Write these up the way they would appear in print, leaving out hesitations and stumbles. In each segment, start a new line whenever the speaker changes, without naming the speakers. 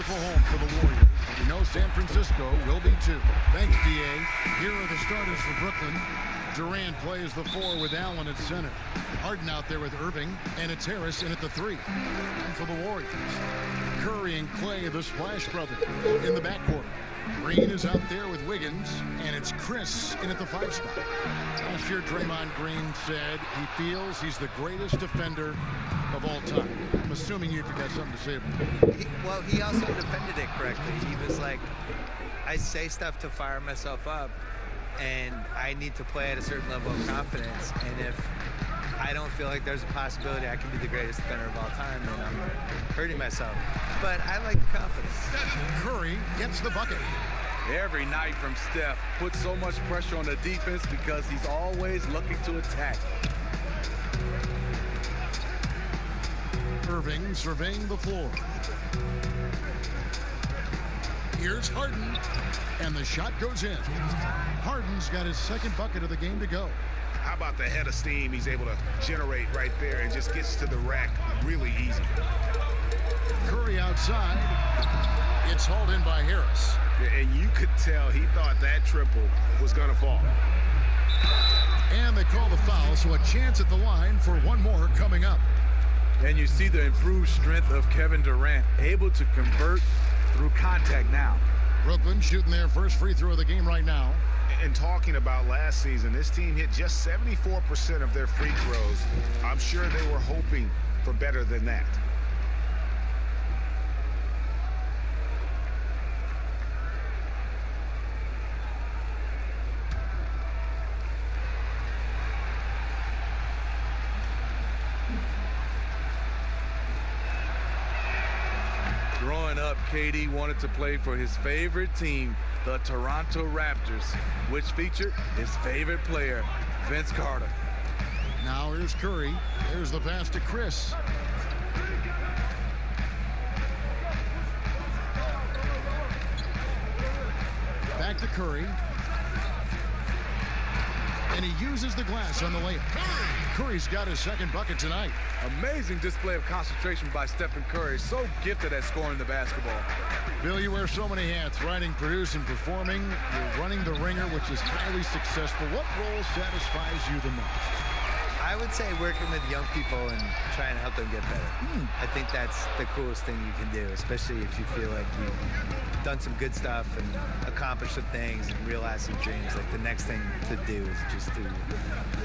beautiful home for the Warriors. We know San Francisco will be too. Thanks, D.A. Here are the starters for Brooklyn. Durant plays the 4 with Allen at center. Harden out there with Irving, and it's Harris in at the 3. And for the Warriors, Curry and Clay, the Splash Brothers, in the backcourt. Green is out there with Wiggins, and it's Chris in at the 5 spot. Last year, Draymond Green said he feels he's the greatest defender of all time. I'm assuming you've got something to say about it.
Well, he also defended it correctly. He was like, I say stuff to fire myself up, and I need to play at a certain level of confidence. And if I don't feel like there's a possibility I can be the greatest defender of all time, then I'm hurting myself. But I like the confidence.
Curry gets the bucket.
Every night from Steph puts so much pressure on the defense because he's always looking to attack.
Irving surveying the floor. Here's Harden, and the shot goes in. Harden's got his second bucket of the game to go.
How about the head of steam he's able to generate right there and just gets to the rack really easy.
Curry outside. It's hauled in by Harris.
Yeah, and you could tell he thought that triple was going to fall.
And they call the foul, so a chance at the line for one more coming up.
And you see the improved strength of Kevin Durant, able to convert through contact now.
Brooklyn shooting their first free throw of the game right now.
And talking about last season, this team hit just 74% of their free throws. I'm sure they were hoping for better than that.
Growing up, KD wanted to play for his favorite team, the Toronto Raptors, which featured his favorite player, Vince Carter.
Now here's Curry. There's the pass to Chris. Back to Curry. And he uses the glass on the layup. Curry's got his second bucket tonight.
Amazing display of concentration by Stephen Curry. So gifted at scoring the basketball.
Bill, you wear so many hats, writing, producing, performing. You're running the Ringer, which is highly successful. What role satisfies you the most?
I would say working with young people and trying to help them get better. I think that's the coolest thing you can do, especially if you feel like you've done some good stuff and accomplished some things and realized some dreams. Like the next thing to do is just to,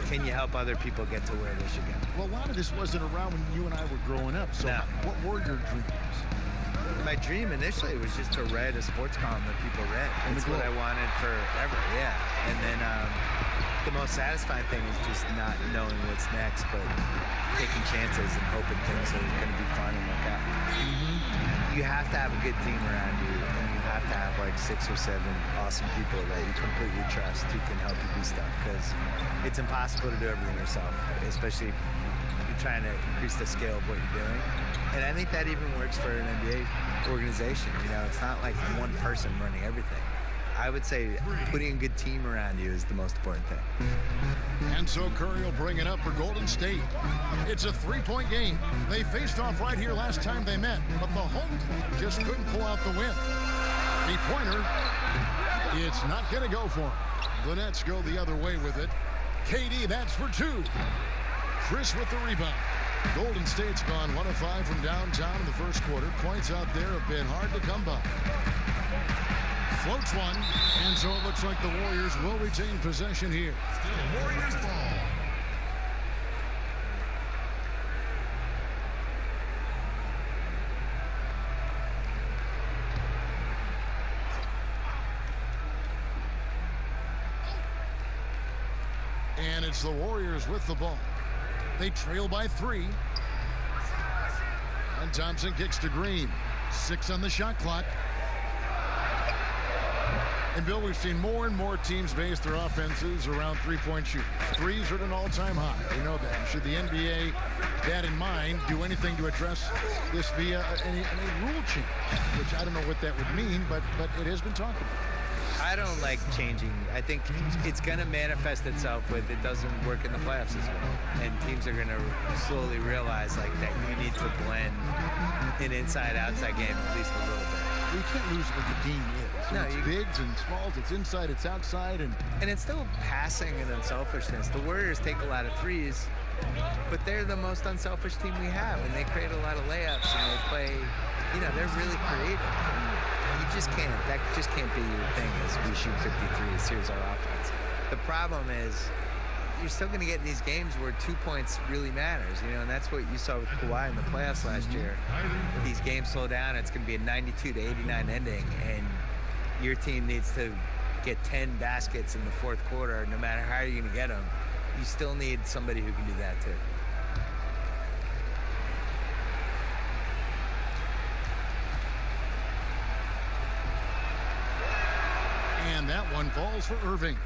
can you help other people get to where they should go?
Well, a lot of this wasn't around when you and I were growing up. So
No.
what were your dreams?
My dream initially was just to write a sports column that people read. That's what I wanted forever, yeah. And then the most satisfying thing is just not knowing what's next, but taking chances and hoping things are going to be fun and work out. You have to have a good team around you, and you have to have like 6 or 7 awesome people that you completely trust who can help you do stuff, because it's impossible to do everything yourself, especially if you're trying to increase the scale of what you're doing. And I think that even works for an NBA organization. You know, it's not like one person running everything. I would say putting a good team around you is the most important thing.
And so Curry will bring it up for Golden State. It's a 3-point game. They faced off right here last time they met, but the home club just couldn't pull out the win. Three-pointer, it's not going to go for him. The Nets go the other way with it. KD, that's for 2. Chris with the rebound. Golden State's gone 1 of 5 from downtown in the first quarter. Points out there have been hard to come by. Floats one, and so it looks like the Warriors will retain possession here. Still Warriors ball. And it's the Warriors with the ball. They trail by 3. And Thompson kicks to Green. 6 on the shot clock. And Bill, we've seen more and more teams base their offenses around 3-point shooters. Threes are at an all-time high. We know that. Should the NBA, that in mind, do anything to address this via any rule change? Which I don't know what that would mean, but it has been talked about.
I don't like changing. I think it's going to manifest itself with it doesn't work in the playoffs as well. And teams are going to slowly realize like that you need to blend an inside-outside game at least a little bit.
Well, you can't lose what the game is.
No,
it's bigs and smalls, it's inside, it's outside. And
it's still passing and unselfishness. The Warriors take a lot of threes, but they're the most unselfish team we have, and they create a lot of layups, and they play, they're really creative. You just can't, that just can't be your thing as we shoot 53s, here's our offense. The problem is you're still going to get in these games where 2 points really matters, and that's what you saw with Kawhi in the playoffs last year. These games slow down, it's going to be a 92-89 ending, and your team needs to get 10 baskets in the fourth quarter, no matter how you're going to get them. You still need somebody who can do that too.
And that one falls for Irving.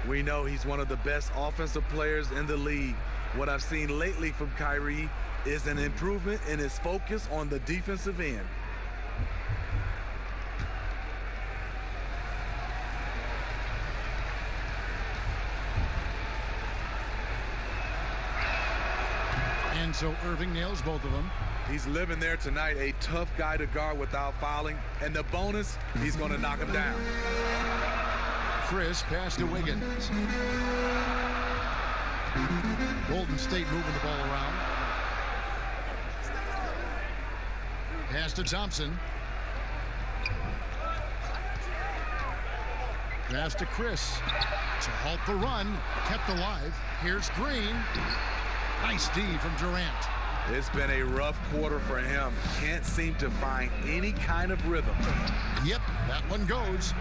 We know he's one of the best offensive players in the league. What I've seen lately from Kyrie is an improvement in his focus on the defensive end.
And so Irving nails both of them.
He's living there tonight, a tough guy to guard without fouling. And the bonus, he's going to knock him down.
Chris pass to Wiggins. Golden State moving the ball around. Pass to Thompson. Pass to Chris to halt the run. Kept alive. Here's Green. Nice D from Durant.
It's been a rough quarter for him. Can't seem to find any kind of rhythm.
Yep, that one goes.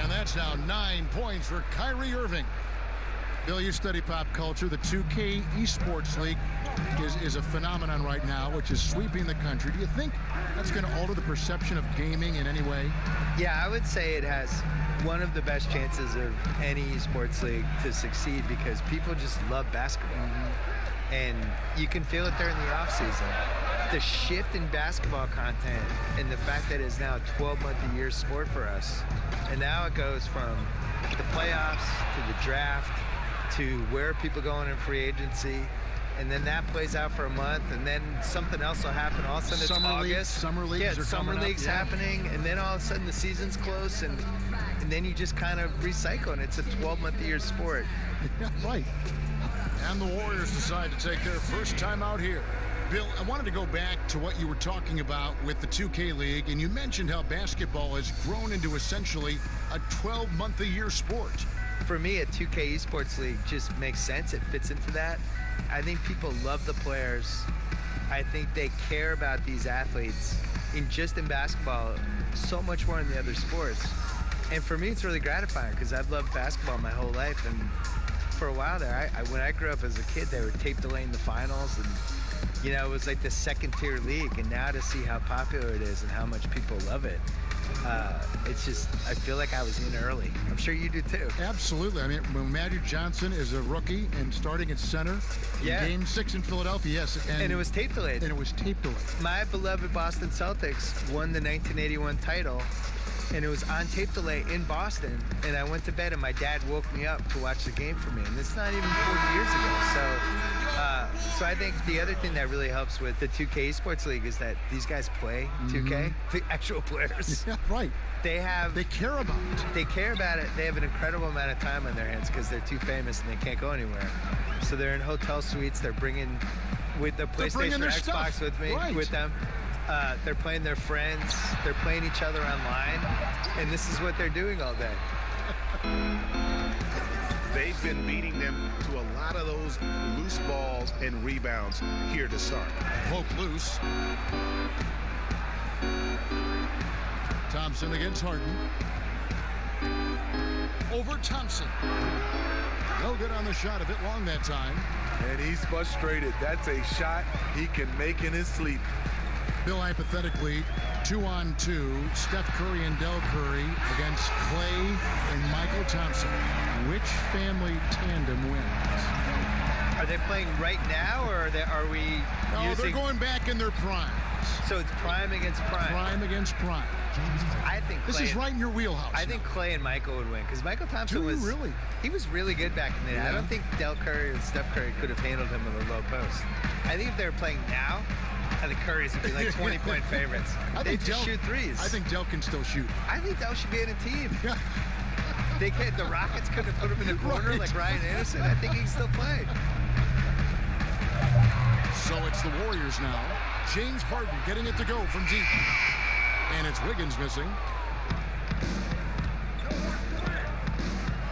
And that's now 9 points for Kyrie Irving. Bill, you study pop culture. The 2K Esports League is a phenomenon right now, which is sweeping the country. Do you think that's going to alter the perception of gaming in any way?
Yeah, I would say it has one of the best chances of any esports league to succeed because people just love basketball. And you can feel it during the off season. The shift in basketball content and the fact that it's now a 12-month-a-year sport for us. And now it goes from the playoffs to the draft to where people going in free agency. And then that plays out for a month, and then something else will happen. All of a sudden it's August.
Summer leagues are
summer
coming
leagues
up,
happening, and then all of a sudden the season's close, and then you just kind of recycle, and it's a 12-month-a-year sport.
Yeah, right. And the Warriors decide to take their first time out here. Bill, I wanted to go back to what you were talking about with the 2K League, and you mentioned how basketball has grown into essentially a 12-month-a-year sport.
For me, a 2K Esports League just makes sense. It fits into that. I think people love the players. I think they care about these athletes in basketball so much more than the other sports. And for me, it's really gratifying because I've loved basketball my whole life. And for a while there, when I grew up as a kid, they were tape delaying the finals, and it was like the second-tier league. And now to see how popular it is and how much people love it, it's just, I feel like I was in early. I'm sure you do too.
Absolutely. I mean, when Magic Johnson is a rookie and starting at center in Game 6 in Philadelphia, yes.
And it was tape delayed.
And it was tape delayed.
My beloved Boston Celtics won the 1981 title, and it was on tape delay in Boston, and I went to bed, and my dad woke me up to watch the game for me, and it's not even 40 years ago. So I think the other thing that really helps with the 2K Esports League is that these guys play 2K, the actual players.
Yeah, right.
They
care about it.
They care about it. They have an incredible amount of time on their hands because they're too famous and they can't go anywhere. So they're in hotel suites. They're bringing with the PlayStation or Xbox
stuff.
with them. They're playing their friends. They're playing each other online. And this is what they're doing all day.
They've been beating them to a lot of those loose balls and rebounds here to start.
Poke loose. Thompson against Harden. Over Thompson. No good on the shot, a bit long that time.
And he's frustrated. That's a shot he can make in his sleep.
Bill, hypothetically, 2-on-2, Steph Curry and Del Curry against Clay and Michael Thompson. Which family tandem wins?
Are they playing right now, or are we
No, they're going back in their prime.
So it's prime against prime.
Prime against prime.
I think
This is right in your wheelhouse.
I think Clay and Michael would win because Michael Thompson was
really.
He was really good back in the day.
Yeah.
I don't think Del Curry and Steph Curry could have handled him in the low post. I think if they were playing now, I think Curry's would be like 20-point favorites. They just shoot threes.
I think Del can still shoot.
I think Del should be in a team. The Rockets couldn't put him in a corner like Ryan Anderson. I think he can still play.
So it's the Warriors now. James Harden getting it to go from deep. And it's Wiggins missing.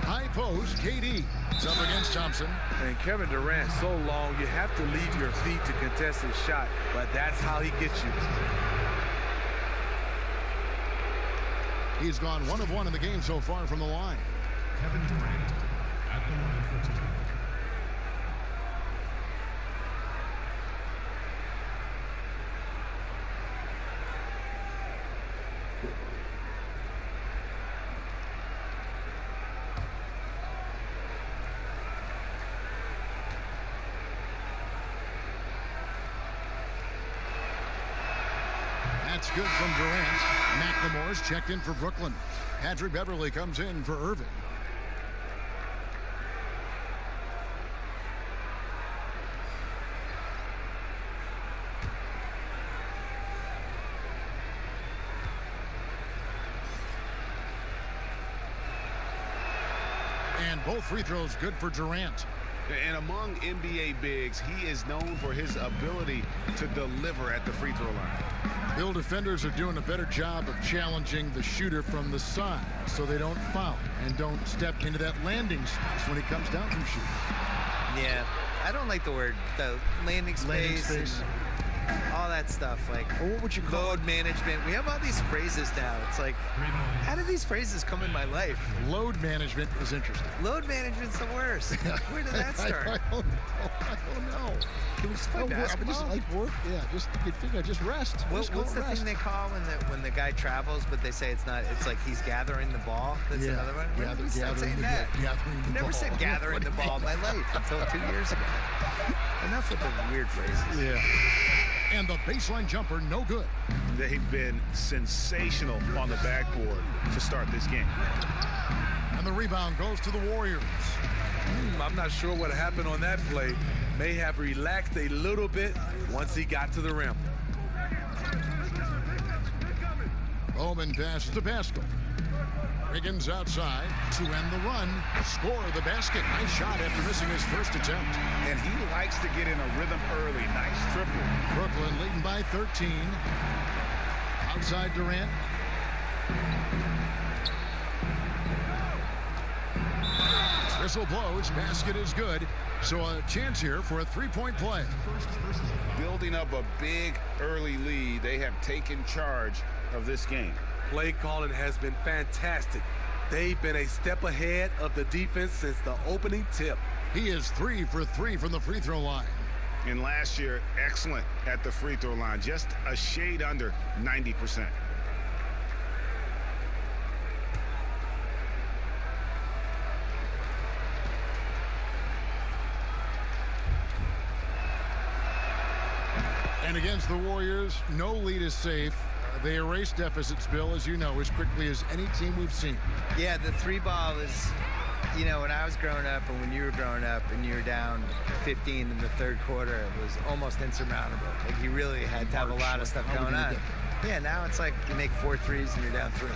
High post, KD. It's up against Thompson.
And Kevin Durant, so long, you have to leave your feet to contest his shot, but that's how he gets you.
He's gone 1 of 1 in the game so far from the line.
Kevin Durant at the line for 2.
That's good from Durant. McLemore's checked in for Brooklyn. Patrick Beverly comes in for Irving. And both free throws good for Durant.
And among NBA bigs, he is known for his ability to deliver at the free throw line.
Bill defenders are doing a better job of challenging the shooter from the side so they don't foul and don't step into that landing space when he comes down from shooting.
Yeah, I don't like the landing space. All that stuff, like
Well, what would you call
load management. We have all these phrases now. It's like, how did these phrases come in my life?
Load management is interesting.
Load management's the worst. Where did that start?
I don't know.
Can we just play basketball?
Just like work. Yeah, just you figure just rest.
What's the thing they call when the guy travels, but they say it's not? It's like he's gathering the ball. That's another one.
Gathering the
Never
ball.
said gathering the ball in my life until 2 years ago. Enough with the weird phrases.
Yeah. And the baseline jumper, no good.
They've been sensational on the backboard to start this game.
And the rebound goes to the Warriors.
I'm not sure what happened on that play. May have relaxed a little bit once he got to the rim.
Bowman passes to Pascal. Wiggins outside to end the run. Score the basket. Nice shot after missing his first attempt.
And he likes to get in a rhythm early. Nice triple.
Brooklyn leading by 13. Outside Durant. Whistle blows. Basket is good. So a chance here for a three-point play.
Building up a big early lead. They have taken charge of this game.
Play calling has been fantastic. They've been a step ahead of the defense since the opening tip.
He is 3 for 3 from the free throw line.
And last year, excellent at the free throw line. Just a shade under 90%.
And against the Warriors, no lead is safe. They erase deficits, Bill, as you know, as quickly as any team we've seen.
Yeah, the three ball is, you know, when I was growing up and when you were growing up and you were down 15 in the third quarter, it was almost insurmountable. Like, you really had to have a lot of stuff going on. Yeah, now it's like you make 4 threes and you're down 3.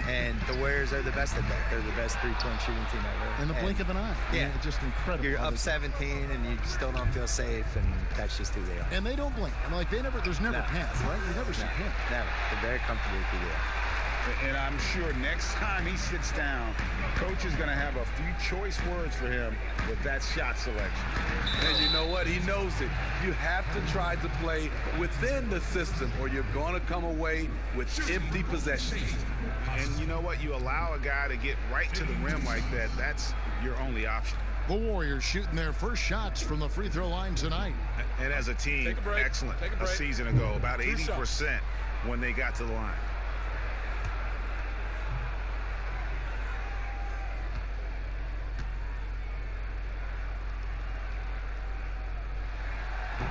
And the Warriors are the best at that. They're the best three-point shooting team ever.
In the blink of an eye.
Yeah.
It's just incredible.
You're up 17 and you still don't feel safe, and that's just who they are.
And they don't blink. And like there's never panic, right? You never see panic.
Never. They're very comfortable with you.
And I'm sure next time he sits down, coach is going to have a few choice words for him with that shot selection.
And you know what? He knows it. You have to try to play within the system or you're going to come away with empty possessions.
And you know what? You allow a guy to get right to the rim like that, that's your only option.
The Warriors shooting their first shots from the free throw line tonight.
And as a team, excellent a season ago, about 80% when they got to the line.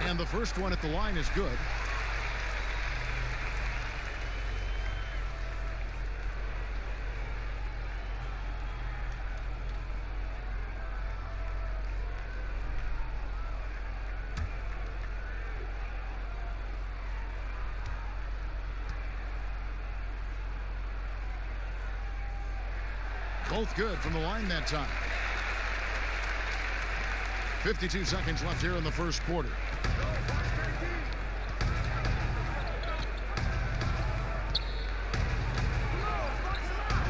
And the first one at the line is good. Both good from the line that time. 52 seconds left here in the first quarter.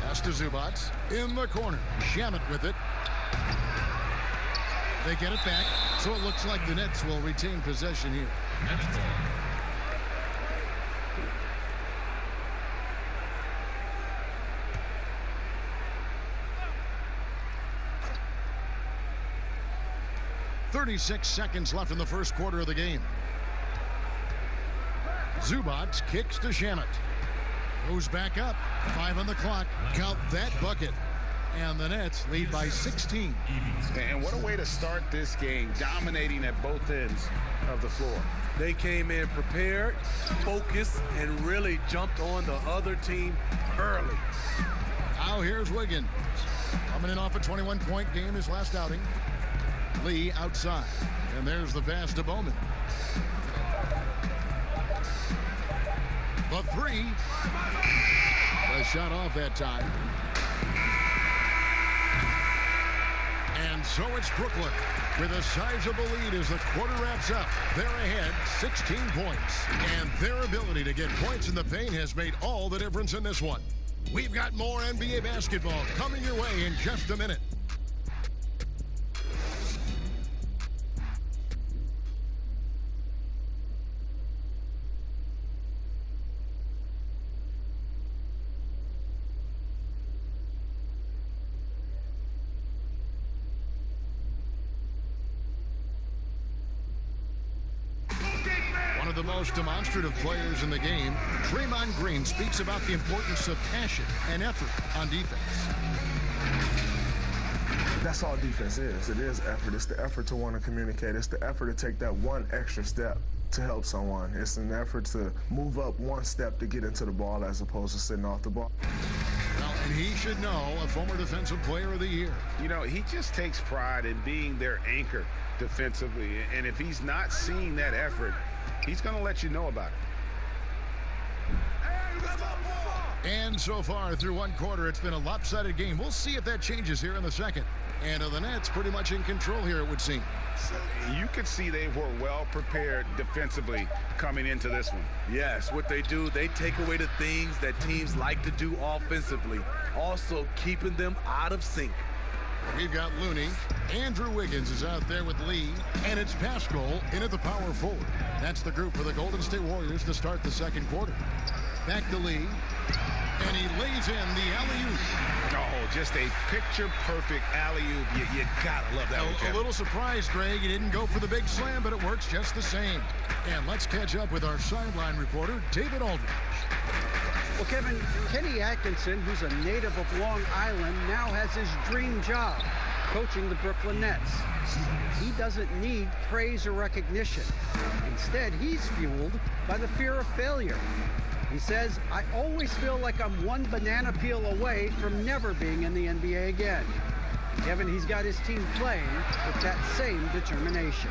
Pass to Zubac in the corner. Shamet with it. They get it back, so it looks like the Nets will retain possession here.
Nets ball.
.36 seconds left in the first quarter of the game. Zubac kicks to Shamet. Goes back up. 5 on the clock. Count that bucket. And the Nets lead by 16.
And what a way to start this game, dominating at both ends of the floor.
They came in prepared, focused, and really jumped on the other team early.
Now here's Wiggins. Coming in off a 21-point game his last outing. Lee outside. And there's the pass to Bowman. The three. The shot off that time. And so it's Brooklyn with a sizable lead as the quarter wraps up. They're ahead 16 points. And their ability to get points in the paint has made all the difference in this one. We've got more NBA basketball coming your way in just a minute. One of the most demonstrative players in the game, Draymond Green speaks about the importance of passion and effort on defense.
That's all defense is. It is effort. It's the effort to want to communicate. It's the effort to take that one extra step to help someone. It's an effort to move up one step to get into the ball as opposed to sitting off the ball.
Well, and he should know, a former Defensive Player of the Year.
You know, he just takes pride in being their anchor defensively. And if he's not seeing that effort, he's going to let you know about it.
And so far, through one quarter, it's been a lopsided game. We'll see if that changes here in the second. And the Nets pretty much in control here, it would seem.
You could see they were well prepared defensively coming into this one.
Yes, what they do, they take away the things that teams like to do offensively, also keeping them out of sync.
We've got Looney. Andrew Wiggins is out there with Lee. And it's Pascal in at the power forward. That's the group for the Golden State Warriors to start the second quarter. Back to Lee. And he lays in the alley-oop.
Oh, just a picture-perfect alley-oop. You gotta love that one,
A little surprised, Greg. He didn't go for the big slam, but it works just the same. And let's catch up with our sideline reporter, David Aldridge.
Well, Kevin, Kenny Atkinson, who's a native of Long Island, now has his dream job, coaching the Brooklyn Nets. He doesn't need praise or recognition. Instead, he's fueled by the fear of failure. He says, I always feel like I'm one banana peel away from never being in the NBA again. Kevin, he's got his team playing with that same determination.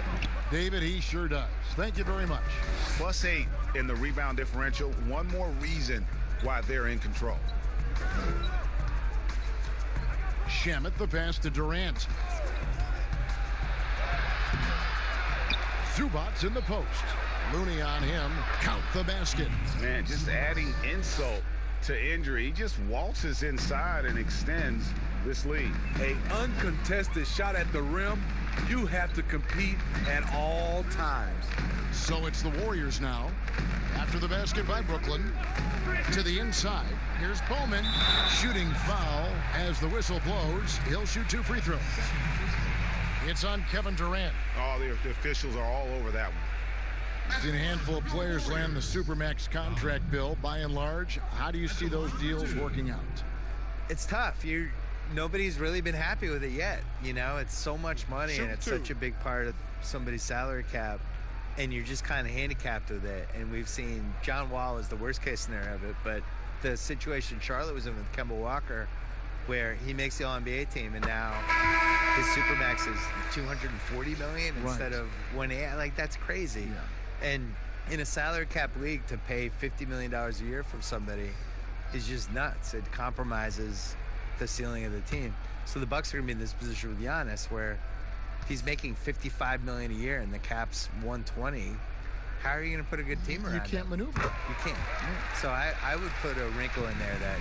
David, he sure does. Thank you very much.
+8 in the rebound differential. One more reason why they're in control.
Shamet, the pass to Durant. Zubac's in the post. Looney on him. Count the basket.
Man, just adding insult to injury. He just waltzes inside and extends this lead.
An uncontested shot at the rim, you have to compete at all times.
So it's the Warriors now. After the basket by Brooklyn. To the inside. Here's Bowman. Shooting foul as the whistle blows. He'll shoot 2 free throws. It's on Kevin Durant.
Oh, the officials are all over that one.
Seen a handful of players land the Supermax contract bill. By and large, how do you see those deals working out?
It's tough. Nobody's really been happy with it yet. You know, it's so much money and it's such a big part of somebody's salary cap, and you're just kind of handicapped with it. And we've seen John Wall is the worst case scenario of it, but the situation Charlotte was in with Kemba Walker, where he makes the All-NBA team and now his Supermax is $240 million instead of 180. Like, that's crazy.
Yeah.
And in a salary cap league, to pay $50 million a year from somebody is just nuts. It compromises the ceiling of the team. So the Bucks are going to be in this position with Giannis, where if he's making $55 million a year and the cap's 120, how are you going to put a good team around
You can't
him?
maneuver.
You can't. So I would put a wrinkle in there that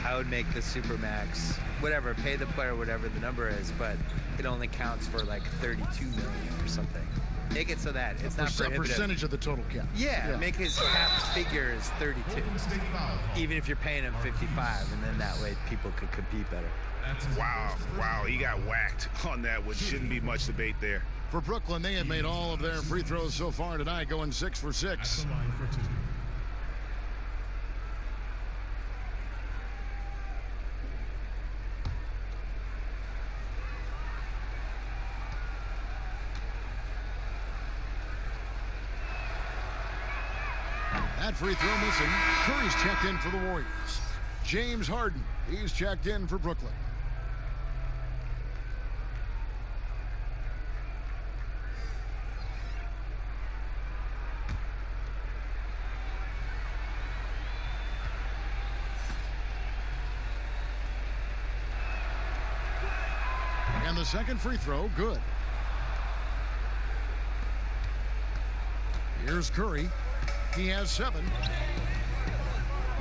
I would make the Supermax, whatever, pay the player whatever the number is, but it only counts for like 32 million or something. Make it so that it's not
A
prohibitive.
percentage of the total cap.
Yeah, make his cap figure is 32, even if you're paying him 55, and then that way people could compete better.
Wow, he got whacked on that, which shouldn't be much debate there.
For Brooklyn, they have made all of their free throws so far tonight, going 6 for 6.
At the line for 2.
That free throw missing. Curry's checked in for the Warriors. James Harden, he's checked in for Brooklyn. And the second free throw, good. Here's Curry. He has 7.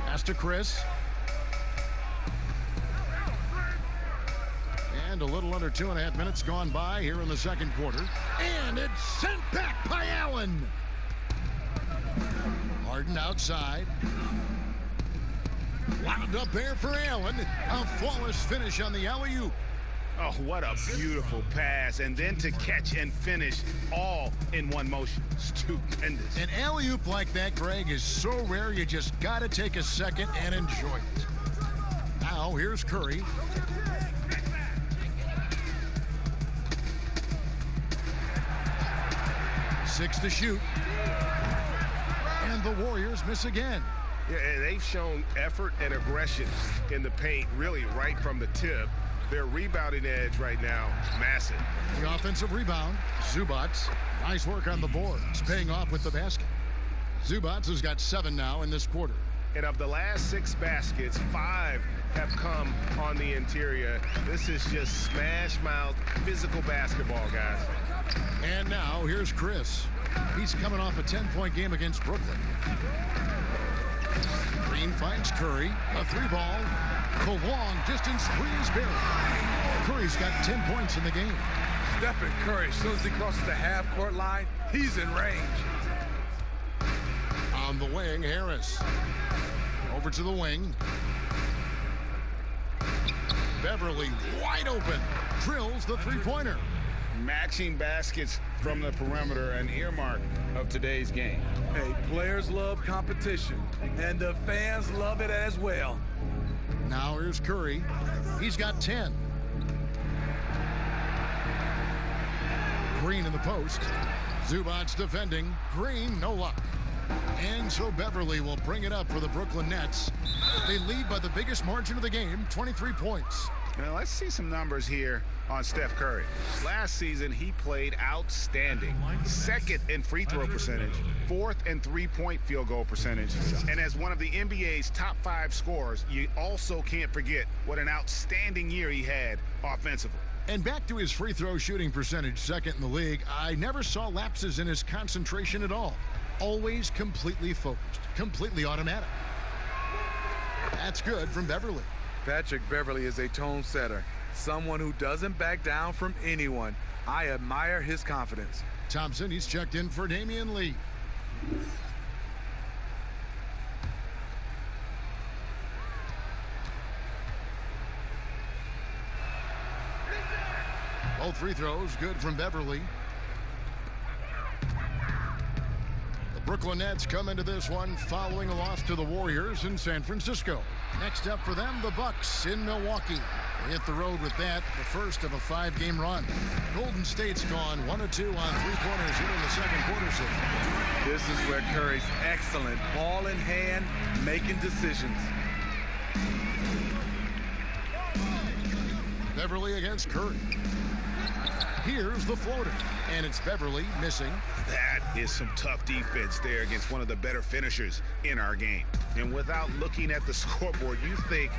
Pass to Chris. And a little under 2.5 minutes gone by here in the second quarter. And it's sent back by Allen. Harden outside. Wound up there for Allen. A flawless finish on the alley-oop.
Oh, what a beautiful pass. And then to catch and finish all in one motion. Stupendous.
An alley-oop like that, Greg, is so rare you just got to take a second and enjoy it. Now, here's Curry. Six to shoot. And the Warriors miss again.
Yeah, and they've shown effort and aggression in the paint, really right from the tip. Their rebounding edge right now, massive.
The offensive rebound, Zubats. Nice work on the boards, paying off with the basket. Zubats has got 7 now in this quarter.
And of the last 6 baskets, 5 have come on the interior. This is just smash-mouth physical basketball, guys.
And now here's Chris. He's coming off a 10-point game against Brooklyn. Green finds Curry. A 3-ball. The long distance three is buried. Curry's got 10 points in the game.
Stephen Curry, as soon as he crosses the half-court line, he's in range.
On the wing, Harris. Over to the wing. Beverly wide open. Drills the three-pointer.
Matching baskets from the perimeter, an earmark of today's game.
Hey, players love competition, and the fans love it as well.
Now here's Curry. He's got 10. Green in the post. Zubats defending. Green, no luck. And so Beverly will bring it up for the Brooklyn Nets. They lead by the biggest margin of the game, 23 points.
Now let's see some numbers here on Steph Curry. Last season, he played outstanding. 2nd in free throw percentage, 4th in three-point field goal percentage. And as one of the NBA's top 5 scorers, you also can't forget what an outstanding year he had offensively.
And back to his free throw shooting percentage, 2nd in the league, I never saw lapses in his concentration at all. Always completely focused, completely automatic. That's good from Beverly.
Patrick Beverly is a tone setter, someone who doesn't back down from anyone. I admire his confidence.
Thompson, he's checked in for Damian Lee. Both free throws good from Beverly. The Brooklyn Nets come into this one following a loss to the Warriors in San Francisco. Next up for them, the Bucks in Milwaukee. They hit the road with that, the first of a 5-game run. Golden State's gone 1-2 on three-pointers here in the second quarter. So
this is where Curry's excellent, ball in hand, making decisions.
Beverly against Curry. Here's the floater, and it's Beverly missing.
That is some tough defense there against one of the better finishers in our game. And without looking at the scoreboard, you think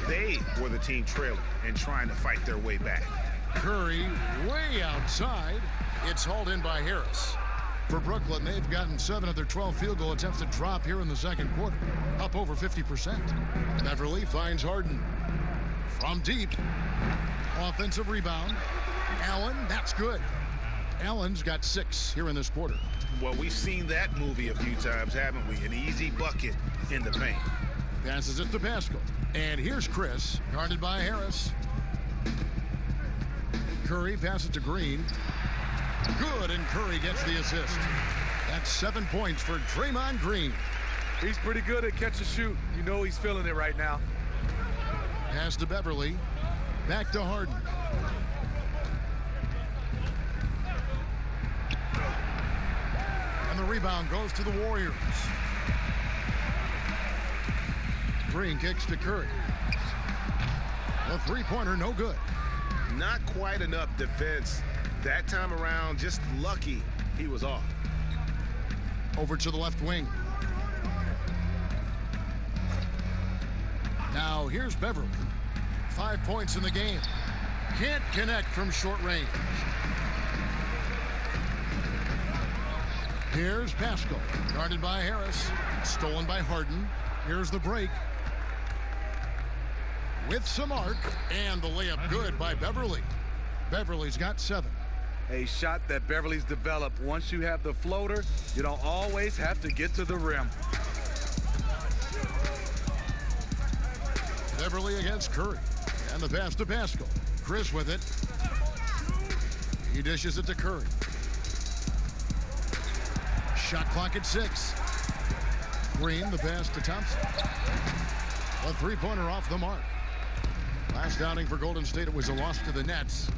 they were the team trailing and trying to fight their way back.
Curry way outside. It's hauled in by Harris. For Brooklyn, they've gotten 7 of their 12 field goal attempts to drop here in the second quarter, up over 50%. Beverly finds Harden. From deep. Offensive rebound. Allen, that's good. Allen's got 6 here in this quarter.
Well, we've seen that movie a few times, haven't we? An easy bucket in the paint.
Passes it to Pascal. And here's Chris, guarded by Harris. Curry passes it to Green. Good, and Curry gets the assist. That's 7 points for Draymond Green.
He's pretty good at catch and shoot. You know he's feeling it right now.
Pass to Beverly. Back to Harden. And the rebound goes to the Warriors. Green kicks to Curry. The three-pointer, no good.
Not quite enough defense. That time around, just lucky he was off.
Over to the left wing. Now here's Beverly. 5 points in the game. Can't connect from short range. Here's Pascal, guarded by Harris. Stolen by Harden. Here's the break. With some arc, and the layup good by Beverly. Beverly's got 7.
A shot that Beverly's developed. Once you have the floater, you don't always have to get to the rim.
Beverly against Curry. And the pass to Pascal. Chris with it. He dishes it to Curry. Shot clock at 6. Green, the pass to Thompson. A three-pointer off the mark. Last outing for Golden State, it was a loss to the Nets.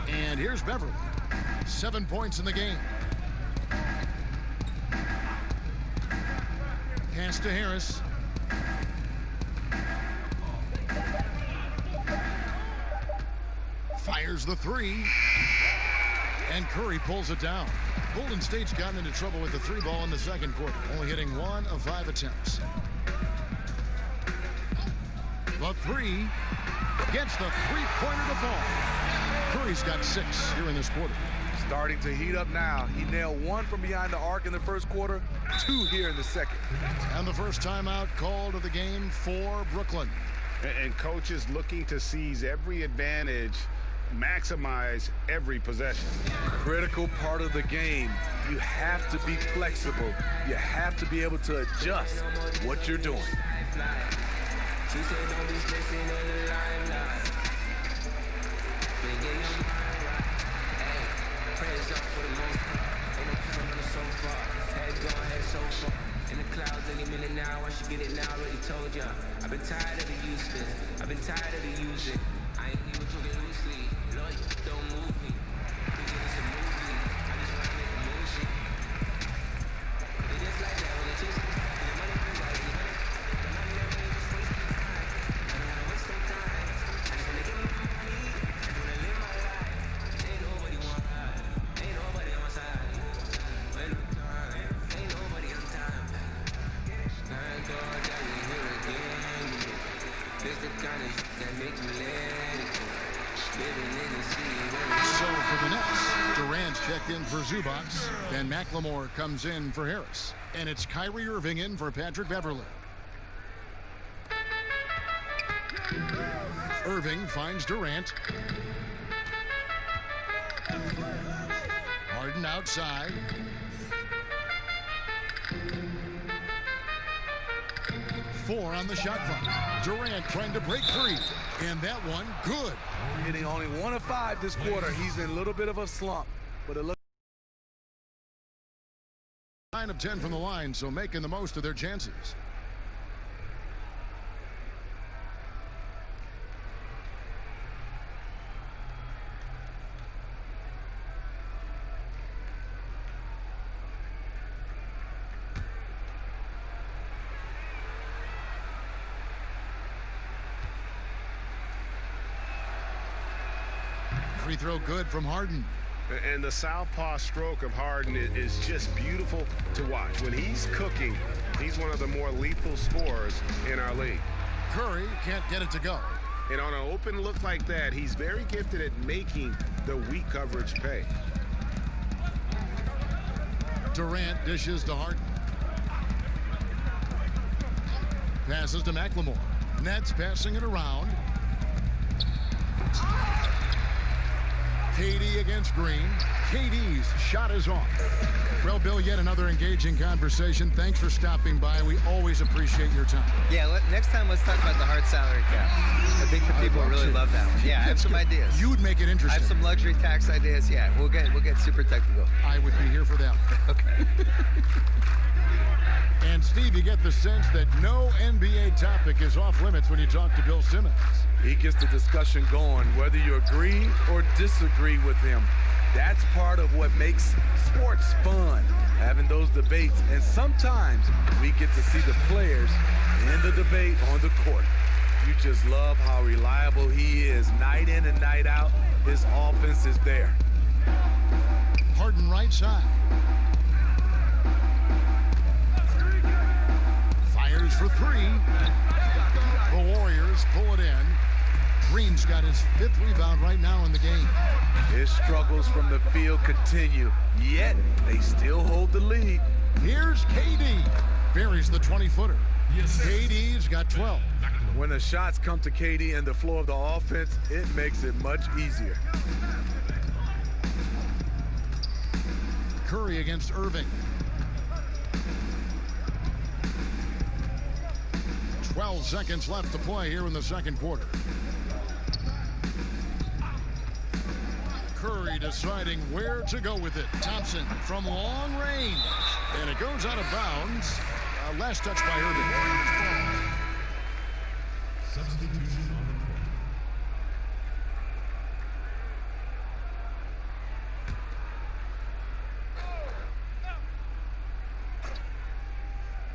And here's Beverly. 7 points in the game. Pass to Harris. Fires the 3. And Curry pulls it down. Golden State's gotten into trouble with the 3 ball in the second quarter, only hitting 1 of 5 attempts. The 3 gets the three-pointer to fall. Curry's got 6 here in this quarter.
Starting to heat up now. He nailed 1 from behind the arc in the first quarter, 2 here in the second.
And the first timeout called of the game for Brooklyn.
And coaches looking to seize every advantage, maximize every possession.
Critical part of the game. You have to be flexible. You have to be able to adjust what you're doing.
She said don't be stressing in the limelight. Been your mind right. Hey, praise up for the most part. Ain't no coming on the sofa. Head gone, head so far. In the clouds any minute now. I should get it now, already told ya. I've been tired of the useless. I've been tired of the using. I ain't even talking loosely. Lord, don't move me. Thinking it's a movie. I just wanna make a movie. It just like that when it takes the money comes out.
So for the Nets, Durant checked in for Zubac. Then McLemore comes in for Harris. And it's Kyrie Irving in for Patrick Beverly. Irving finds Durant. Harden outside. Four on the shot clock. Durant trying to break 3. And that one, good.
Hitting only 1 of 5 this quarter. He's in a little bit of a slump. But it looks
9 of 10 from the line, so making the most of their chances. Free throw good from Harden.
And the southpaw stroke of Harden is just beautiful to watch. When he's cooking, he's one of the more lethal scorers in our league.
Curry can't get it to go.
And on an open look like that, he's very gifted at making the weak coverage pay.
Durant dishes to Harden. Passes to McLemore. Nets passing it around. KD against Green. KD's shot is off. Well, Bill, yet another engaging conversation. Thanks for stopping by. We always appreciate your time.
Yeah, next time let's talk about the hard salary cap. I think the people really love that one. Yeah, I have some ideas.
You'd make it interesting.
I have some luxury tax ideas. Yeah, we'll get super technical.
I would be here for that.
Okay.
And Steve, you get the sense that no NBA topic is off limits when you talk to Bill Simmons.
He gets the discussion going, whether you agree or disagree with him. That's part of what makes sports fun, having those debates. And sometimes we get to see the players in the debate on the court. You just love how reliable he is night in and night out. His offense is there.
Harden right side. Fires for three. The Warriors pull it in. Green's got his 5th rebound right now in the game.
His struggles from the field continue, yet they still hold the lead.
Here's KD. Buries the 20-footer. KD's got 12.
When the shots come to KD and the flow of the offense, it makes it much easier.
Curry against Irving. 12 seconds left to play here in the second quarter. Curry deciding where to go with it. Thompson from long range. And it goes out of bounds. Last touch by Irving.
Substitution on the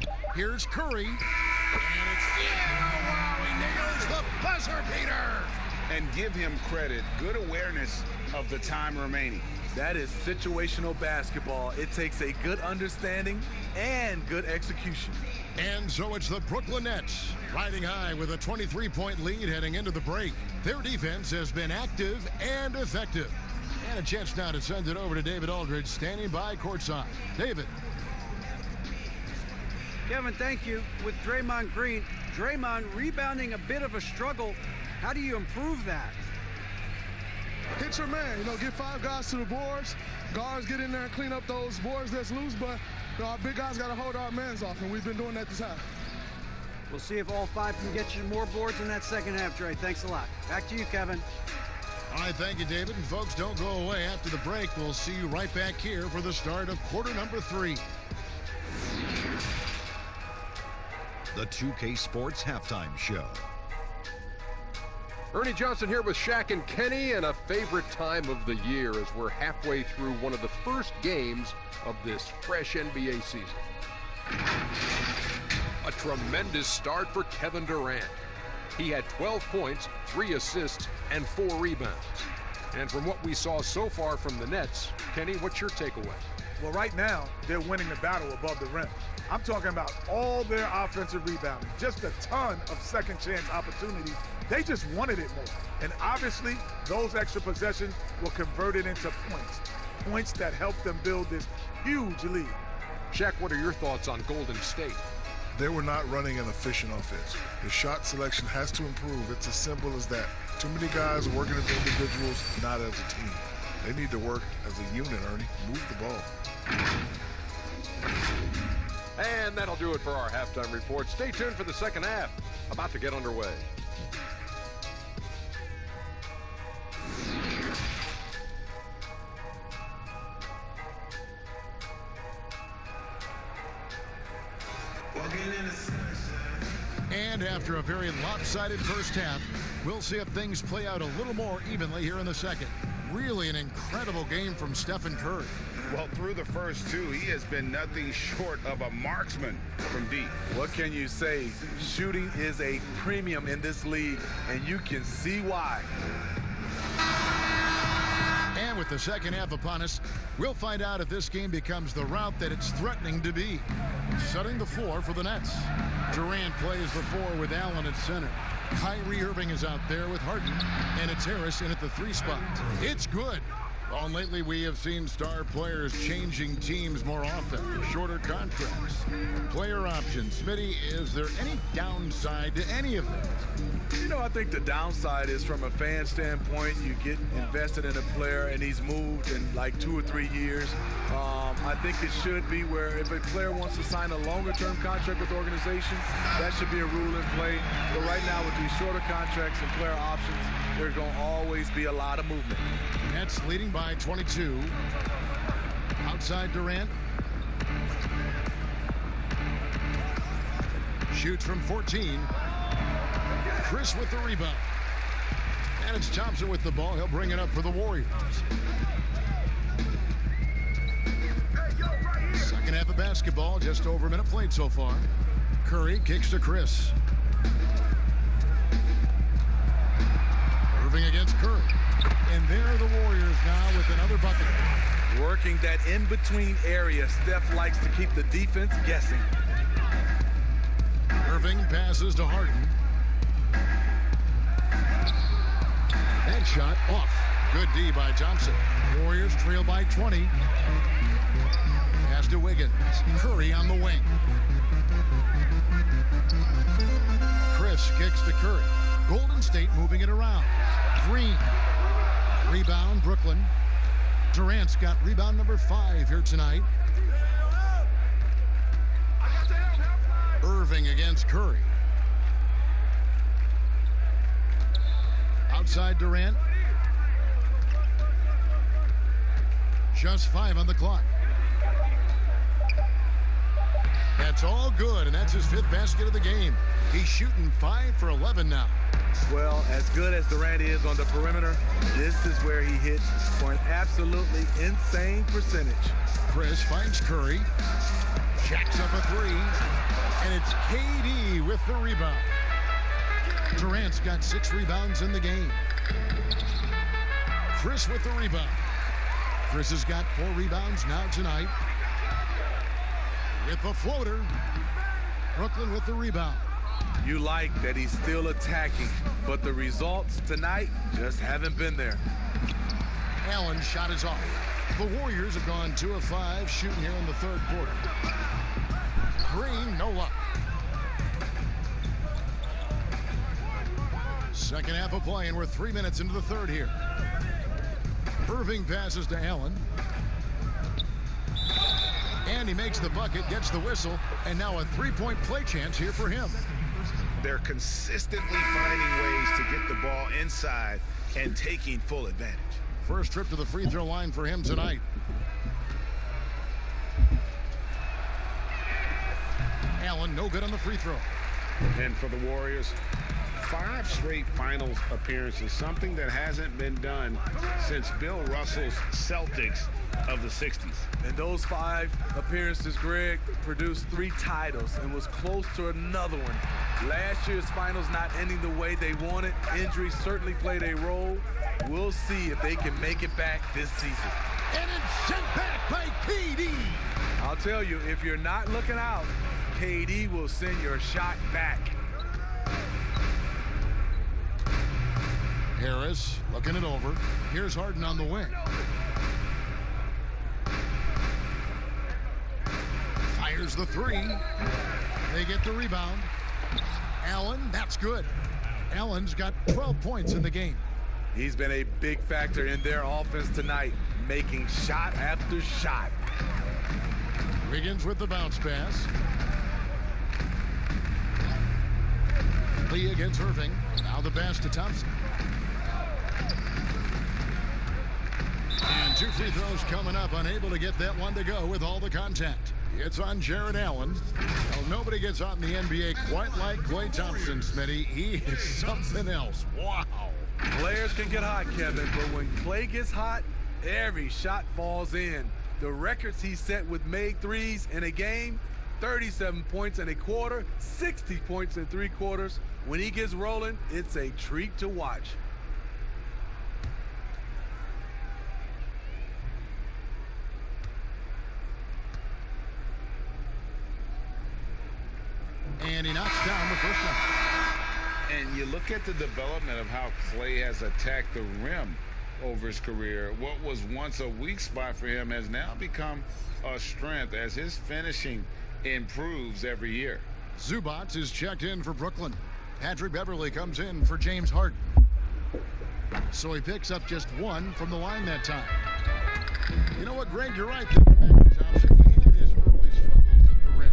court.
Here's Curry. And it's wow, he nails the buzzer beater.
And give him credit. Good awareness of the time remaining.
That is situational basketball. It takes a good understanding and good execution.
And so it's the Brooklyn Nets riding high with a 23-point lead heading into the break. Their defense has been active and effective. And a chance now to send it over to David Aldridge standing by courtside. David.
Kevin, thank you. With Draymond Green, Draymond rebounding a bit of a struggle. How do you improve that?
Hit your man, get 5 guys to the boards. Guards get in there and clean up those boards that's loose, but our big guys got to hold our mans off, and we've been doing that this half.
We'll see if all 5 can get you more boards in that second half, Dre. Thanks a lot. Back to you, Kevin.
All right, thank you, David. And folks, don't go away. After the break, we'll see you right back here for the start of quarter number 3.
The 2K Sports Halftime Show.
Ernie Johnson here with Shaq and Kenny, and a favorite time of the year as we're halfway through one of the first games of this fresh NBA season. A tremendous start for Kevin Durant. He had 12 points, 3 assists, and 4 rebounds. And from what we saw so far from the Nets, Kenny, what's your takeaway?
Well, right now, they're winning the battle above the rim. I'm talking about all their offensive rebounding, just a ton of second chance opportunities. They just wanted it more. And obviously, those extra possessions were converted into points. Points that helped them build this huge lead.
Shaq, what are your thoughts on Golden State?
They were not running an efficient offense. The shot selection has to improve. It's as simple as that. Too many guys working as individuals, not as a team. They need to work as a unit, Ernie. Move the ball.
And that'll do it for our halftime report. Stay tuned for the second half. About to get underway.
And after a very lopsided first half, we'll see if things play out a little more evenly here in the second. Really an incredible game from Stephen Curry.
Well, through the first 2, he has been nothing short of a marksman from deep.
What can you say? Shooting is a premium in this league, and you can see why.
And And with the second half upon us, we'll find out if this game becomes the route that it's threatening to be. Setting the floor for the Nets. Durant plays the 4 with Allen at center. Kyrie Irving is out there with Harden, and it's Harris in at the 3 spot. It's good. Well, lately we have seen star players changing teams more often. Shorter contracts, player options. Smitty, is there any downside to any of that?
You know, I think the downside is from a fan standpoint, you get invested in a player and he's moved in like 2 or 3 years. I think it should be where if a player wants to sign a longer-term contract with the organization, that should be a rule in play. But right now with these shorter contracts and player options, there's going to always be a lot of movement.
Nets leading by 22. Outside Durant. Shoots from 14. Chris with the rebound. And it's Thompson with the ball. He'll bring it up for the Warriors. Second half of basketball, just over a minute played so far. Curry kicks to Chris. Irving against Curry. And there are the Warriors now with another bucket.
Working that in-between area, Steph likes to keep the defense guessing.
Irving passes to Harden. That shot off. Good D by Thompson. Warriors trail by 20. Pass to Wiggins. Curry on the wing. Chris kicks to Curry. Golden State moving it around. Green. Rebound, Brooklyn. Durant's got rebound number 5 here tonight. Irving against Curry. Outside Durant. Just 5 on the clock. That's all good, and that's his 5th basket of the game. He's shooting 5 for 11 now.
Well, as good as Durant is on the perimeter, this is where he hits for an absolutely insane percentage.
Chris finds Curry. Jacks up a 3. And it's KD with the rebound. Durant's got 6 rebounds in the game. Chris with the rebound. Chris has got 4 rebounds now tonight. With the floater. Brooklyn with the rebound.
You like that he's still attacking, but the results tonight just haven't been there.
Allen's shot is off. The Warriors have gone 2 of 5 shooting here in the 3rd quarter. Green, no luck. Second half of play, and we're 3 minutes into the 3rd here. Irving passes to Allen. And he makes the bucket, gets the whistle, and now a 3-point play chance here for him.
They're consistently finding ways to get the ball inside and taking full advantage.
First trip to the free throw line for him tonight. Allen, no good on the free throw.
And for the Warriors, 5 straight finals appearances, something that hasn't been done since Bill Russell's Celtics of the 60s.
And those 5 appearances, Greg, produced 3 titles and was close to another one. Last year's finals not ending the way they wanted. Injuries certainly played a role. We'll see if they can make it back this season.
And it's sent back by KD.
I'll tell you, if you're not looking out, KD will send your shot back.
Harris looking it over. Here's Harden on the wing. Fires the 3. They get the rebound. Allen, that's good. Allen's got 12 points in the game.
He's been a big factor in their offense tonight, making shot after shot.
Wiggins with the bounce pass. Lee against Irving. Now the pass to Thompson. And 2 free throws coming up. Unable to get that one to go with all the contact. It's on Jared Allen. Well, nobody gets out in the NBA quite like Klay Thompson, Smitty. He is something else. Wow.
Players can get hot, Kevin, but when Klay gets hot, every shot falls in. The records he set with made threes in a game, 37 points in a quarter, 60 points in 3 quarters. When he gets rolling, it's a treat to watch.
Brooklyn.
And you look at the development of how Klay has attacked the rim over his career. What was once a weak spot for him has now become a strength as his finishing improves every year.
Zubac is checked in for Brooklyn. Patrick Beverley comes in for James Harden. So he picks up just one from the line that time. You know what, Greg? You're right. Thompson, he had his early struggles at the rim.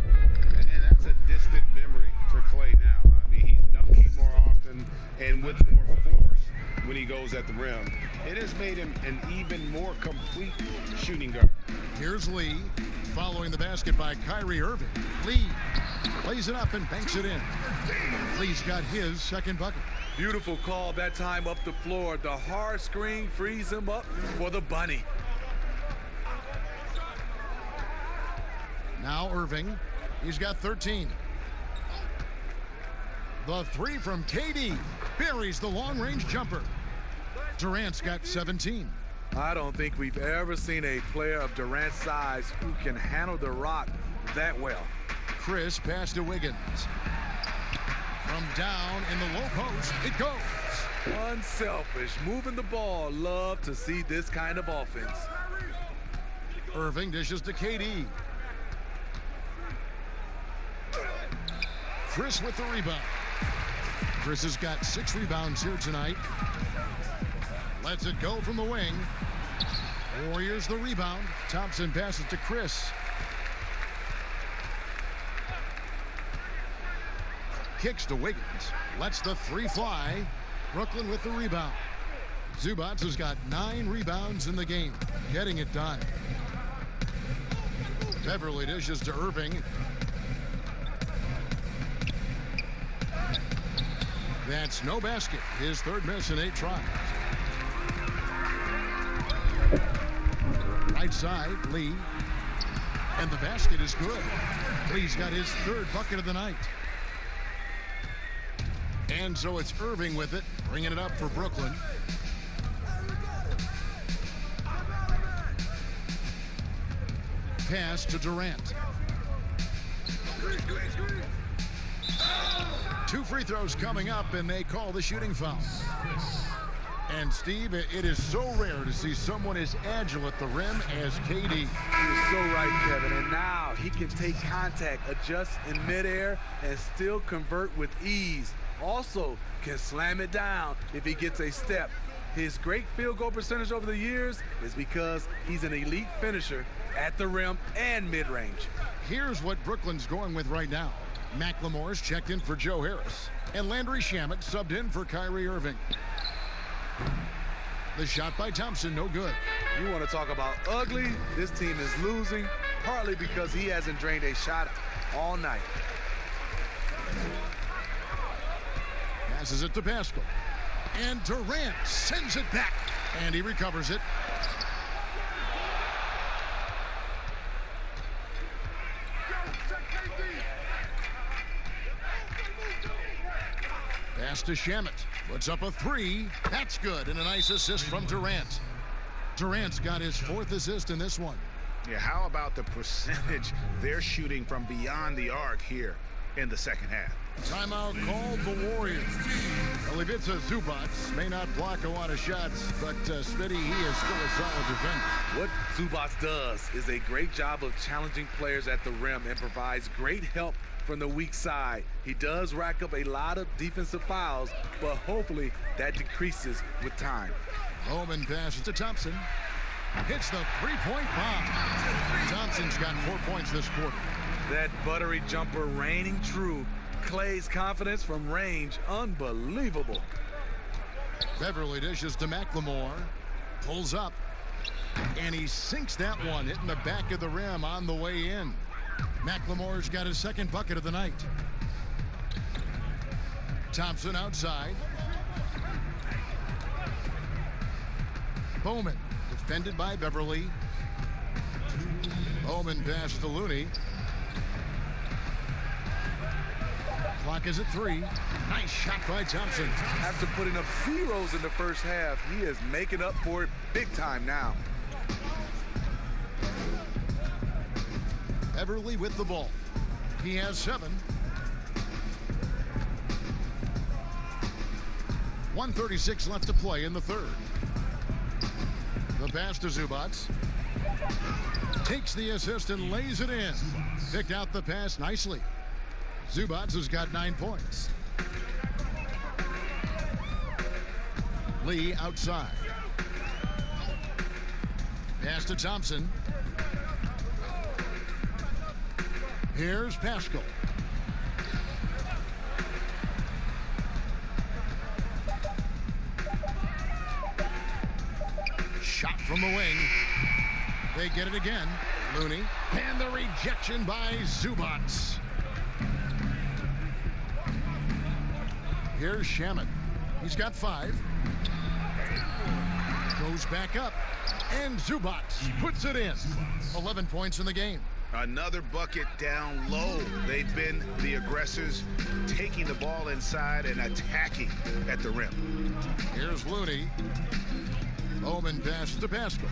And that's a distant memory for Klay now. I mean, he's dunking more often and with more force when he goes at the rim. It has made him an even more complete shooting guard.
Here's Lee following the basket by Kyrie Irving. Lee lays it up and banks it in. Lee's got his second bucket.
Beautiful call that time up the floor. The hard screen frees him up for the bunny.
Now Irving. He's got 13. The three from KD buries the long-range jumper. Durant's got 17.
I don't think we've ever seen a player of Durant's size who can handle the rock that well.
Chris pass to Wiggins. From down in the low post, it goes.
Unselfish, moving the ball. Love to see this kind of offense.
Irving dishes to KD. Chris with the rebound. Chris has got 6 rebounds here tonight. Lets it go from the wing. Warriors the rebound. Thompson passes to Chris. Kicks to Wiggins. Lets the 3 fly. Brooklyn with the rebound. Zubac has got 9 rebounds in the game. Getting it done. Beverley dishes to Irving. That's no basket. His third miss in 8 tries. Right side, Lee. And the basket is good. Lee's got his 3rd bucket of the night. And so it's Irving with it, bringing it up for Brooklyn. Pass to Durant. 2 free throws coming up, and they call the shooting foul. And Steve, it is so rare to see someone as agile at the rim as KD.
He is so right, Kevin. And now he can take contact, adjust in midair, and still convert with ease. Also can slam it down if he gets a step. His great field goal percentage over the years is because he's an elite finisher at the rim and mid-range.
Here's what Brooklyn's going with right now. McLemore's checked in for Joe Harris. And Landry Shamet subbed in for Kyrie Irving. The shot by Thompson, no good.
You want to talk about ugly? This team is losing, partly because he hasn't drained a shot all night.
Passes it to Pascal. And Durant sends it back. And he recovers it. Pass to Shamet. Puts up a 3. That's good. And a nice assist from Durant. Durant's got his 4th assist in this one.
Yeah, how about the percentage they're shooting from beyond the arc here in the second half?
Timeout called the Warriors. Well, Ivica Zubac may not block a lot of shots, but Smitty, he is still a solid defender.
What Zubac does is a great job of challenging players at the rim and provides great help from the weak side. He does rack up a lot of defensive fouls, but hopefully that decreases with time.
Bowman passes to Thompson. Hits the 3-point bomb. Thompson's got 4 points this quarter.
That buttery jumper reigning true. Klay's confidence from range, unbelievable.
Beverley dishes to McLemore. Pulls up. And he sinks that one, hitting the back of the rim on the way in. McLemore's got his 2nd bucket of the night. Thompson outside. Bowman, defended by Beverley. Bowman passes to Looney. Clock is at 3. Nice shot by Thompson.
After putting up zeros in the first half, he is making up for it big time now.
Beverley with the ball. He has 7. 1:36 left to play in the third. The pass to Zubats. Takes the assist and lays it in. Picked out the pass nicely. Zubats has got 9 points. Lee outside. Pass to Thompson. Here's Pascal. Shot from the wing. They get it again. Looney. And the rejection by Zubats. Here's Shaman. He's got 5. Goes back up. And Zubats puts it in. 11 points in the game.
Another bucket down low. They've been the aggressors, taking the ball inside and attacking at the rim.
Here's Looney. Bowman passes to Pascal.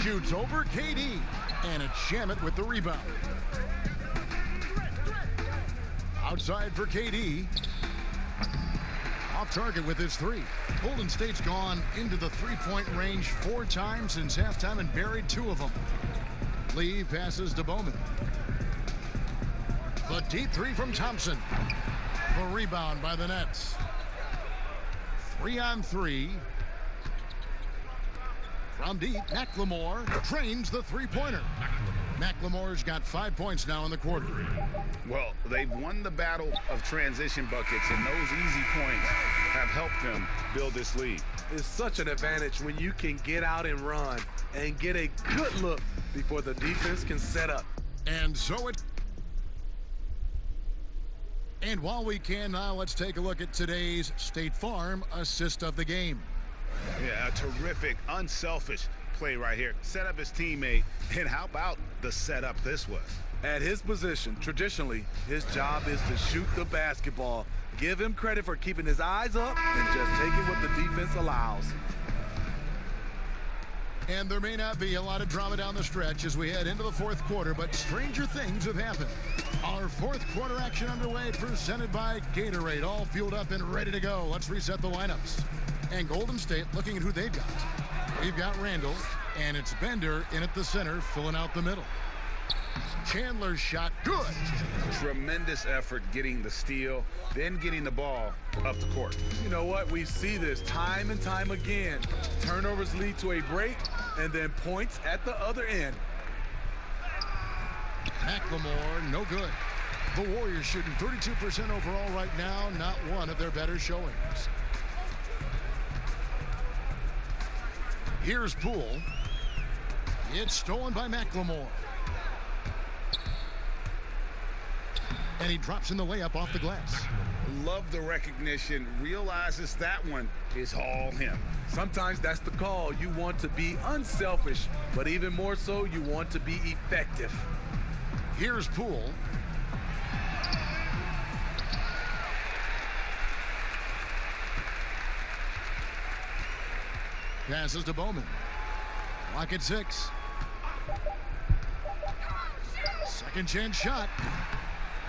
Shoots over KD. And it's Shamet with the rebound. Outside for KD. Off target with his 3. Golden State's gone into the three-point range 4 times since halftime and buried 2 of them. Lee passes to Bowman. The deep 3 from Thompson. The rebound by the Nets. 3-on-3. From deep, McLemore trains the three-pointer. McLemore's got 5 points now in the quarter.
Well, they've won the battle of transition buckets, and those easy points have helped them build this lead.
It's such an advantage when you can get out and run and get a good look before the defense can set up.
And so it... And while we can now, let's take a look at today's State Farm assist of the game.
Yeah, a terrific, unselfish play right here. Set up his teammate, and how about the setup this was?
At his position, traditionally, his job is to shoot the basketball. Give him credit for keeping his eyes up and just taking what the defense allows.
And there may not be a lot of drama down the stretch as we head into the fourth quarter, but stranger things have happened. Our fourth quarter action underway, presented by Gatorade, all fueled up and ready to go. Let's reset the lineups. And Golden State looking at who they've got. We've got Randall, and it's Bender in at the center, filling out the middle. Chandler's shot, good.
Tremendous effort getting the steal, then getting the ball up the court.
You know what? We see this time and time again. Turnovers lead to a break, and then points at the other end.
McLemore, no good. The Warriors shooting 32% overall right now, not one of their better showings. Here's Poole. It's stolen by McLemore. And he drops in the layup off the glass.
Love the recognition. Realizes that one is all him.
Sometimes that's the call. You want to be unselfish, but even more so, you want to be effective.
Here's Poole. Passes to Bowman. Lock at 6. Second chance shot.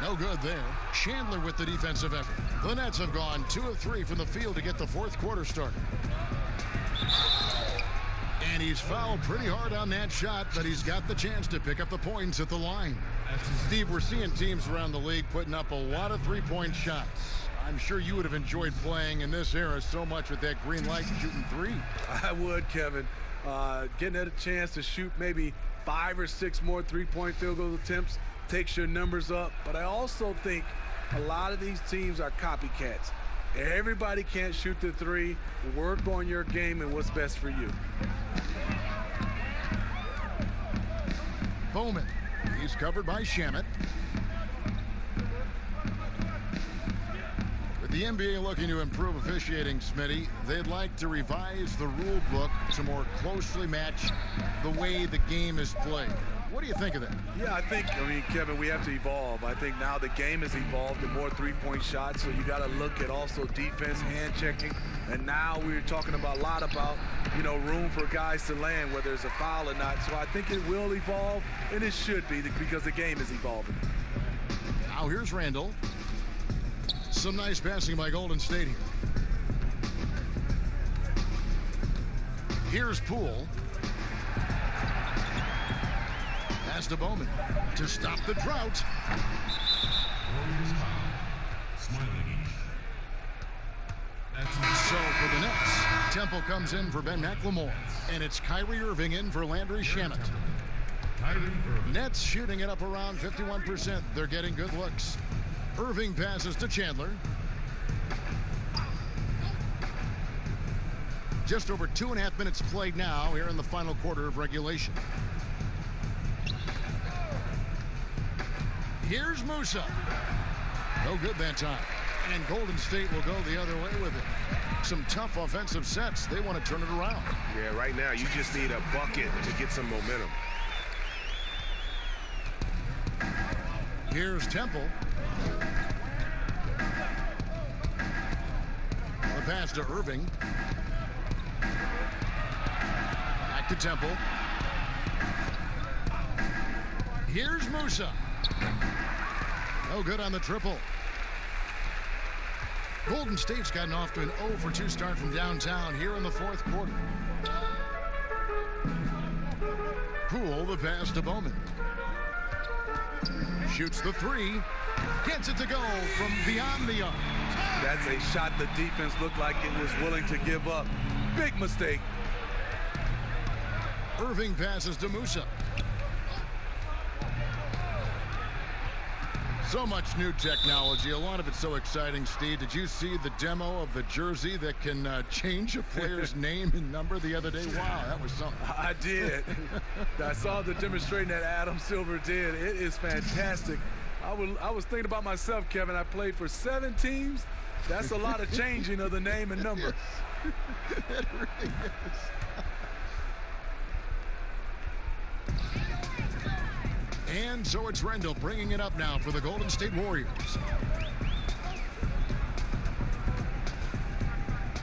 No good there. Chandler with the defensive effort. The Nets have gone 2 of 3 from the field to get the fourth quarter started. And he's fouled pretty hard on that shot, but he's got the chance to pick up the points at the line. Steve, we're seeing teams around the league putting up a lot of three-point shots. I'm sure you would have enjoyed playing in this era so much with that green light shooting 3.
I would, Kevin. Getting a chance to shoot maybe 5 or 6 more three-point field goal attempts takes your numbers up. But I also think a lot of these teams are copycats. Everybody can't shoot the 3. Work on your game and what's best for you.
Bowman. He's covered by Shamet. With the NBA looking to improve officiating, Smitty, they'd like to revise the rule book to more closely match the way the game is played. What do you think of that?
Yeah, I mean, Kevin, we have to evolve. I think now the game has evolved to more three-point shots, so you got to look at also defense, hand checking, and now we're talking about a lot about, room for guys to land, whether it's a foul or not. So I think it will evolve, and it should be because the game is evolving.
Now here's Randall. Some nice passing by Golden State here. Here's Poole. Pass to Bowman to stop the drought. So for the Nets, Temple comes in for Ben McLemore, and it's Kyrie Irving in for Landry Shamet. Nets shooting it up around 51%. They're getting good looks. Irving passes to Chandler. Just over 2.5 minutes played now here in the final quarter of regulation. Here's Musa. No good that time. And Golden State will go the other way with it. Some tough offensive sets. They want to turn it around.
Yeah, right now you just need a bucket to get some momentum.
Here's Temple. The pass to Irving. Back to Temple. Here's Musa. No good on the triple. Golden State's gotten off to an 0 for 2 start from downtown here in the fourth quarter. Poole, the pass to Bowman. Shoots the 3. Gets it to go from beyond the arc.
That's a shot the defense looked like it was willing to give up. Big mistake.
Irving passes to Musa. So much new technology. A lot of it's so exciting, Steve. Did you see the demo of the jersey that can change a player's name and number the other day? Wow, that was something.
I did. I saw the demonstration that Adam Silver did. It is fantastic. I was thinking about myself, Kevin. I played for 7 teams. That's a lot of changing of the name and number.
Yes. It really is. And so it's Rendell bringing it up now for the Golden State Warriors.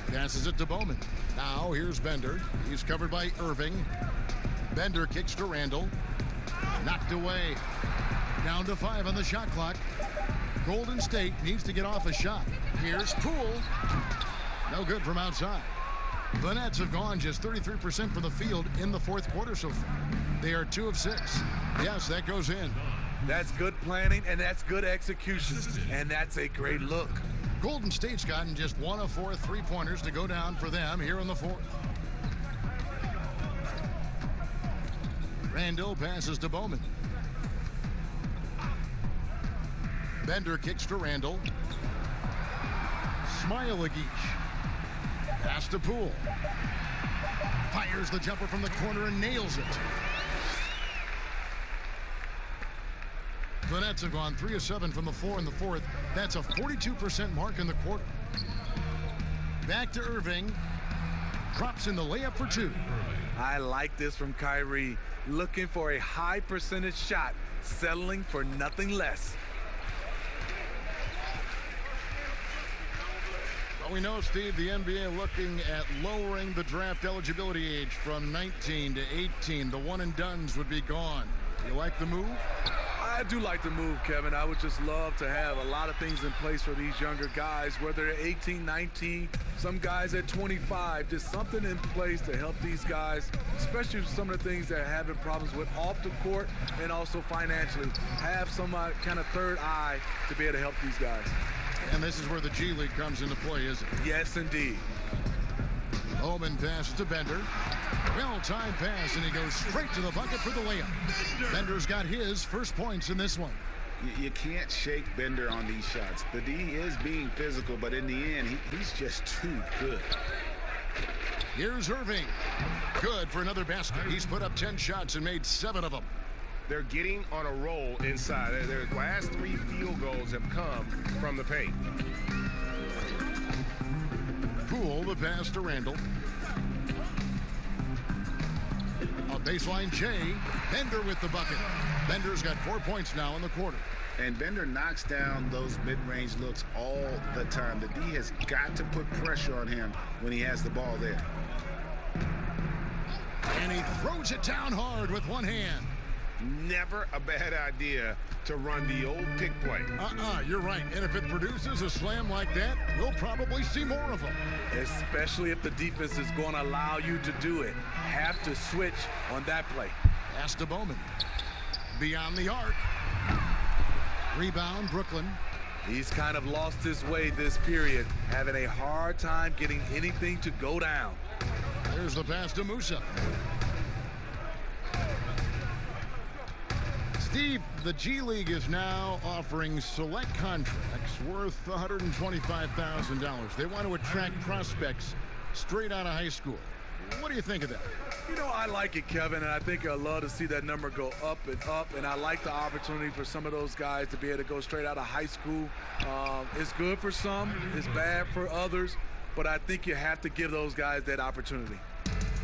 Passes it to Bowman. Now here's Bender. He's covered by Irving. Bender kicks to Randall. Knocked away. Down to 5 on the shot clock. Golden State needs to get off a shot. Here's Poole. No good from outside. The Nets have gone just 33% from the field in the fourth quarter so far. They are 2 of 6. Yes, that goes in.
That's good planning, and that's good execution, and that's a great look.
Golden State's gotten just 1 of 4 3-pointers to go down for them here in the fourth. Randall passes to Bowman. Bender kicks to Randall. Smile-a-geesh. Pass to Poole. Fires the jumper from the corner and nails it. The Nets have gone 3 of 7 from the floor in the fourth. That's a 42% mark in the quarter. Back to Irving. Drops in the layup for 2.
I like this from Kyrie. Looking for a high percentage shot. Settling for nothing less.
Well, we know, Steve, the NBA looking at lowering the draft eligibility age from 19 to 18. The one-and-dones would be gone. You like the move?
I do like the move, Kevin. I would just love to have a lot of things in place for these younger guys, whether they're 18, 19, some guys at 25, just something in place to help these guys, especially with some of the things they're having problems with off the court and also financially. Have some kind of third eye to be able to help these guys.
And this is where the G League comes into play, isn't it?
Yes, indeed.
Bowman passes to Bender. Well-timed pass, and he goes straight to the bucket for the layup. Bender's got his first points in this one.
You can't shake Bender on these shots. The D is being physical, but in the end, he's just too good.
Here's Irving. Good for another basket. He's put up 10 shots and made 7 of them.
They're getting on a roll inside. Their last 3 field goals have come from the paint.
Poole, the pass to Randall. A baseline J. Bender with the bucket. Bender's got 4 points now in the quarter.
And Bender knocks down those mid-range looks all the time. The D has got to put pressure on him when he has the ball there.
And he throws it down hard with one hand.
never a bad idea to run the old pick play.
You're right. And if it produces a slam like that, we'll probably see more of them.
Especially if the defense is going to allow you to do it. Have to switch on that play.
Pass to Bowman. Beyond the arc. Rebound, Brooklyn.
He's kind of lost his way this period, having a hard time getting anything to go down.
There's the pass to Musa. Steve, the G League is now offering select contracts worth $125,000. They want to attract prospects straight out of high school. What do you think of that?
You know, I like it, Kevin, and I think I'd love to see that number go up and up, and I like the opportunity for some of those guys to be able to go straight out of high school. It's good for some, it's bad for others, but I think you have to give those guys that opportunity.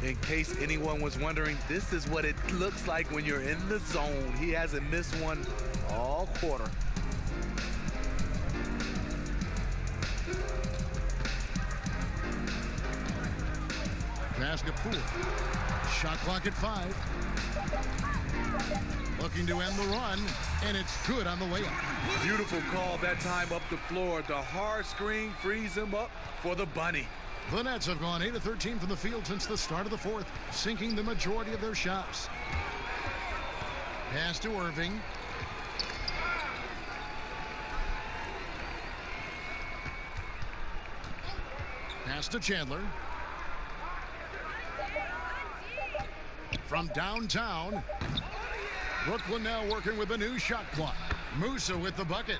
In case anyone was wondering, this is what it looks like when you're in the zone. He hasn't missed one all quarter.
Pass to Poole. Shot clock at 5. Looking to end the run, and it's good on the layup.
Beautiful call that time up the floor. The hard screen frees him up for the bunny.
The Nets have gone 8 of 13 from the field since the start of the fourth, sinking the majority of their shots. Pass to Irving. Pass to Chandler. From downtown, Brooklyn now working with a new shot clock. Musa with the bucket.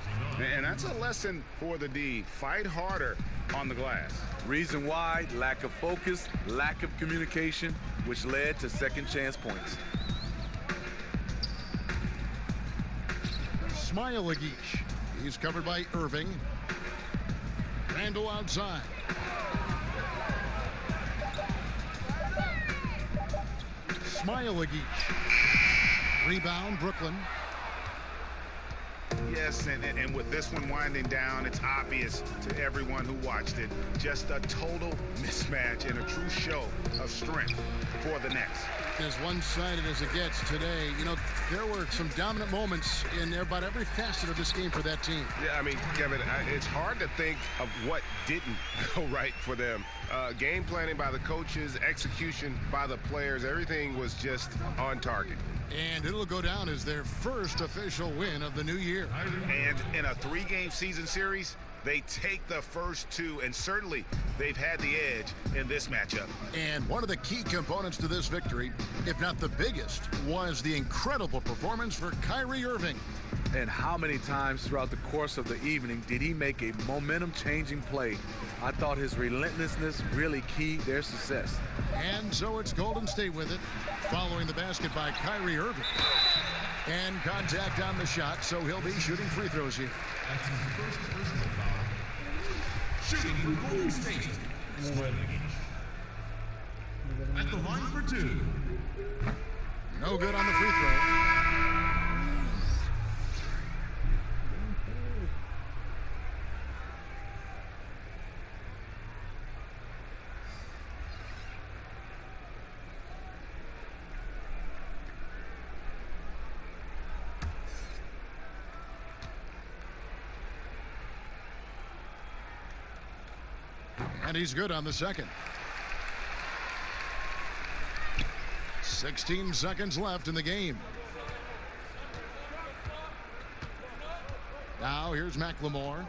And that's a lesson for the D. Fight harder on the glass.
Reason why: lack of focus, lack of communication, which led to second chance points.
Smailagic. He's covered by Irving. Randall outside. Smailagic. Rebound, Brooklyn.
Yes, and with this one winding down, it's obvious to everyone who watched it. Just a total mismatch and a true show of strength for the Nets.
As one-sided as it gets today, you know, there were some dominant moments in about every facet of this game for that team.
Yeah, I mean, Kevin, it's hard to think of what didn't go right for them. Game planning by the coaches, execution by the players, everything was just on target.
And it'll go down as their first official win of the new year.
And in a 3-game season series, they take the first 2, and certainly they've had the edge in this matchup.
And one of the key components to this victory, if not the biggest, was the incredible performance for Kyrie Irving.
And how many times throughout the course of the evening did he make a momentum-changing play? I thought his relentlessness really keyed their success.
And so it's Golden State with it, following the basket by Kyrie Irving. And contact on the shot, so he'll be shooting free throws here.
That's his first personal foul. Shooting for Golden State. At the line for 2.
No good on the free throw. And he's good on the second. 16 seconds left in the game. Now here's McLemore.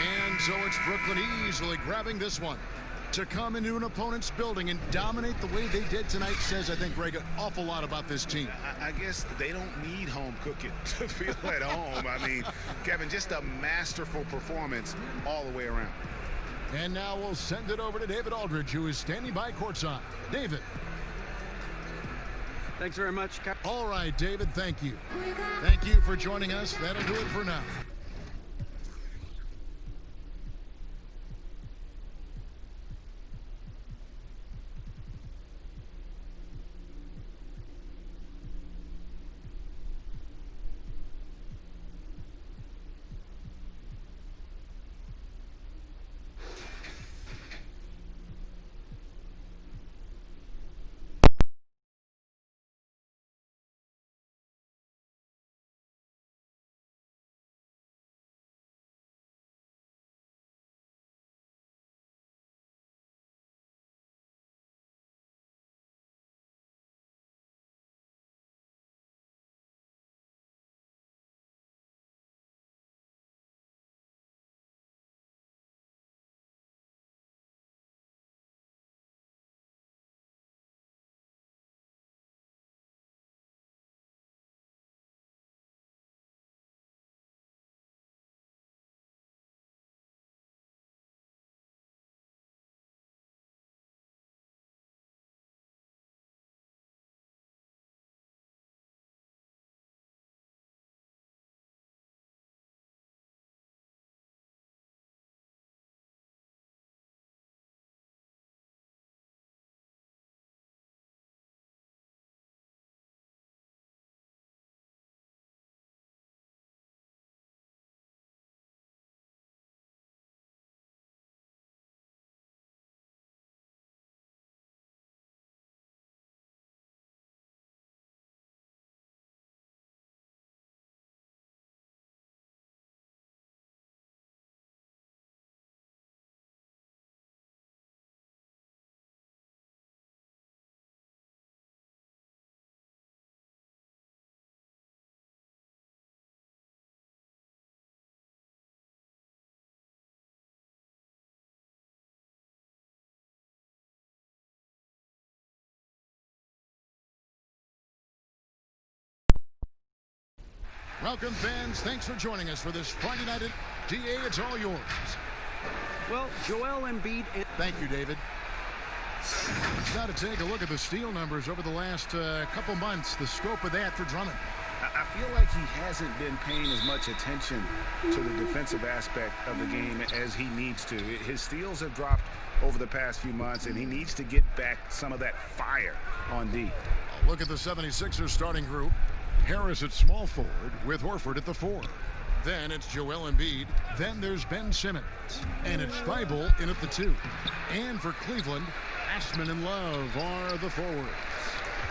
And so it's Brooklyn easily grabbing this one. To come into an opponent's building and dominate the way they did tonight says, I think, Greg, an awful lot about this team.
I guess they don't need home cooking to feel at home. I mean, Kevin, just a masterful performance all the way around.
And now we'll send it over to David Aldridge, who is standing by courtside. David.
Thanks very much, Cap.
All right, David, thank you. Thank you for joining us. That'll do it for now. Welcome, fans. Thanks for joining us for this Friday night at DA. It's all yours.
Well, Joel Embiid.
Thank you, David. Now to take a look at the steal numbers over the last couple months, the scope of that for Drummond.
I feel like he hasn't been paying as much attention to the defensive aspect of the game as he needs to. His steals have dropped over the past few months, and he needs to get back some of that fire on D.
Look at the 76ers starting group. Harris at small forward with Horford at the 4. Then it's Joel Embiid. Then there's Ben Simmons. And it's Thibault in at the 2. And for Cleveland, Ashman and Love are the forwards.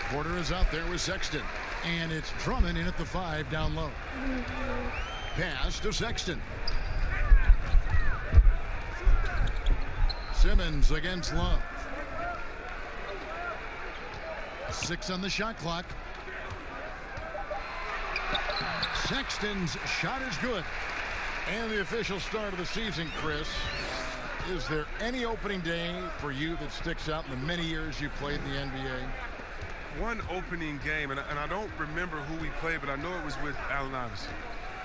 Porter is out there with Sexton. And it's Drummond in at the 5 down low. Pass to Sexton. Simmons against Love. 6 on the shot clock. Sexton's shot is good. And the official start of the season, Chris. Is there any opening day for you that sticks out in the many years you played in the NBA?
One opening game, and I don't remember who we played, but I know it was with Allen Iverson.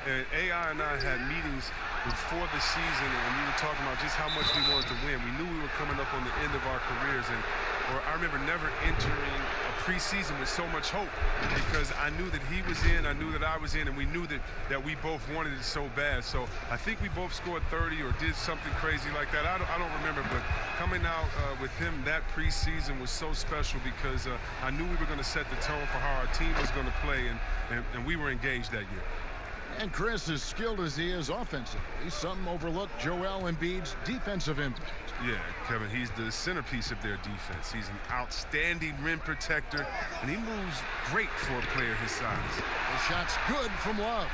And AI and I had meetings before the season, and we were talking about just how much we wanted to win. We knew we were coming up on the end of our careers, and I remember never entering a preseason with so much hope because I knew that he was in, I knew that I was in, and we knew that we both wanted it so bad. So I think we both scored 30 or did something crazy like that. I don't remember, but coming out with him that preseason was so special because I knew we were going to set the tone for how our team was going to play, and we were engaged that year.
And Chris, as skilled as he is offensively, some overlook Joel Embiid's defensive impact.
Yeah, Kevin, he's the centerpiece of their defense. He's an outstanding rim protector, and he moves great for a player his size.
The shot's good from Love.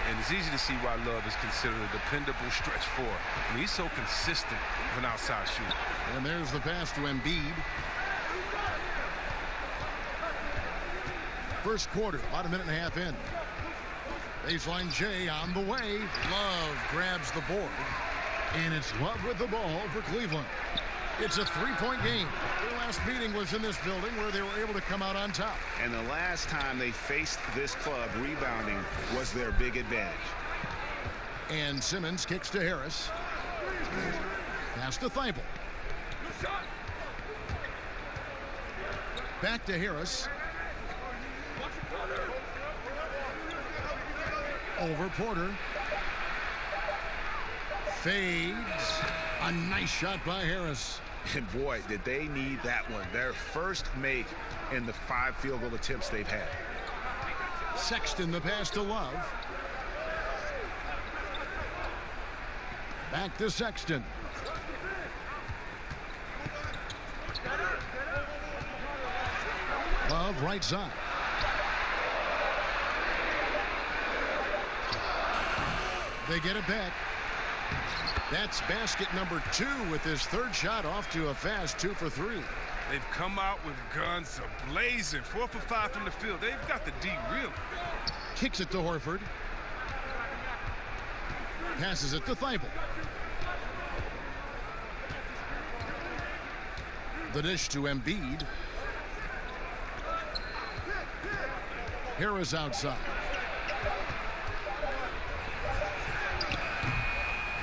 And it's easy to see why Love is considered a dependable stretch four. I mean, he's so consistent with an outside shooter.
And there's the pass to Embiid. First quarter, about a minute and a half in. Baseline J on the way. Love grabs the board. And it's Love with the ball for Cleveland. It's a 3-point game. Their last meeting was in this building where they were able to come out on top.
And the last time they faced this club, rebounding was their big advantage.
And Simmons kicks to Harris. Pass to Thibault. Back to Harris. Over Porter. Fades. A nice shot by Harris.
And boy, did they need that one. Their first make in the 5 field goal attempts they've had.
Sexton the pass to Love. Back to Sexton. Love right side. They get it back. That's basket number 2 with his third shot off to a fast 2 for 3.
They've come out with guns blazing. 4 for 5 from the field. They've got the D really.
Kicks it to Horford. Passes it to Thibault. The dish to Embiid. Harris outside.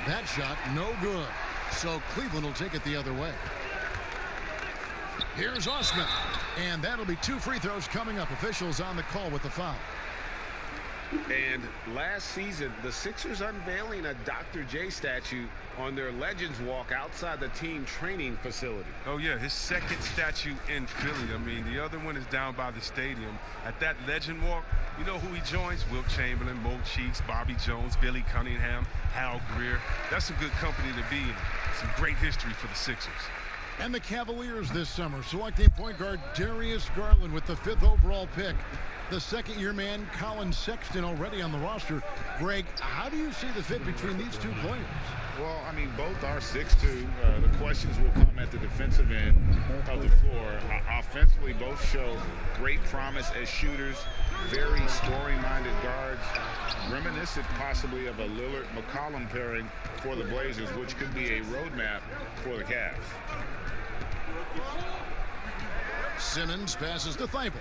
That shot no good. So Cleveland will take it the other way. Here's Osman. And that'll be 2 free throws coming up. Officials on the call with the foul.
And last season, the Sixers unveiling a Dr. J statue on their Legends Walk outside the team training facility.
Oh, yeah, his second statue in Philly. I mean, the other one is down by the stadium. At that Legend Walk, you know who he joins? Wilt Chamberlain, Mo Cheeks, Bobby Jones, Billy Cunningham, Hal Greer. That's a good company to be in. Some great history for the Sixers.
And the Cavaliers this summer selecting point guard Darius Garland with the 5th overall pick. The second-year man, Colin Sexton, already on the roster. Greg, how do you see the fit between these 2 players?
Well, I mean, both are 6'2". The questions will come at the defensive end of the floor. Offensively, both show great promise as shooters, very scoring-minded guards, reminiscent possibly of a Lillard-McCollum pairing for the Blazers, which could be a roadmap for the Cavs.
Simmons passes to Thibault.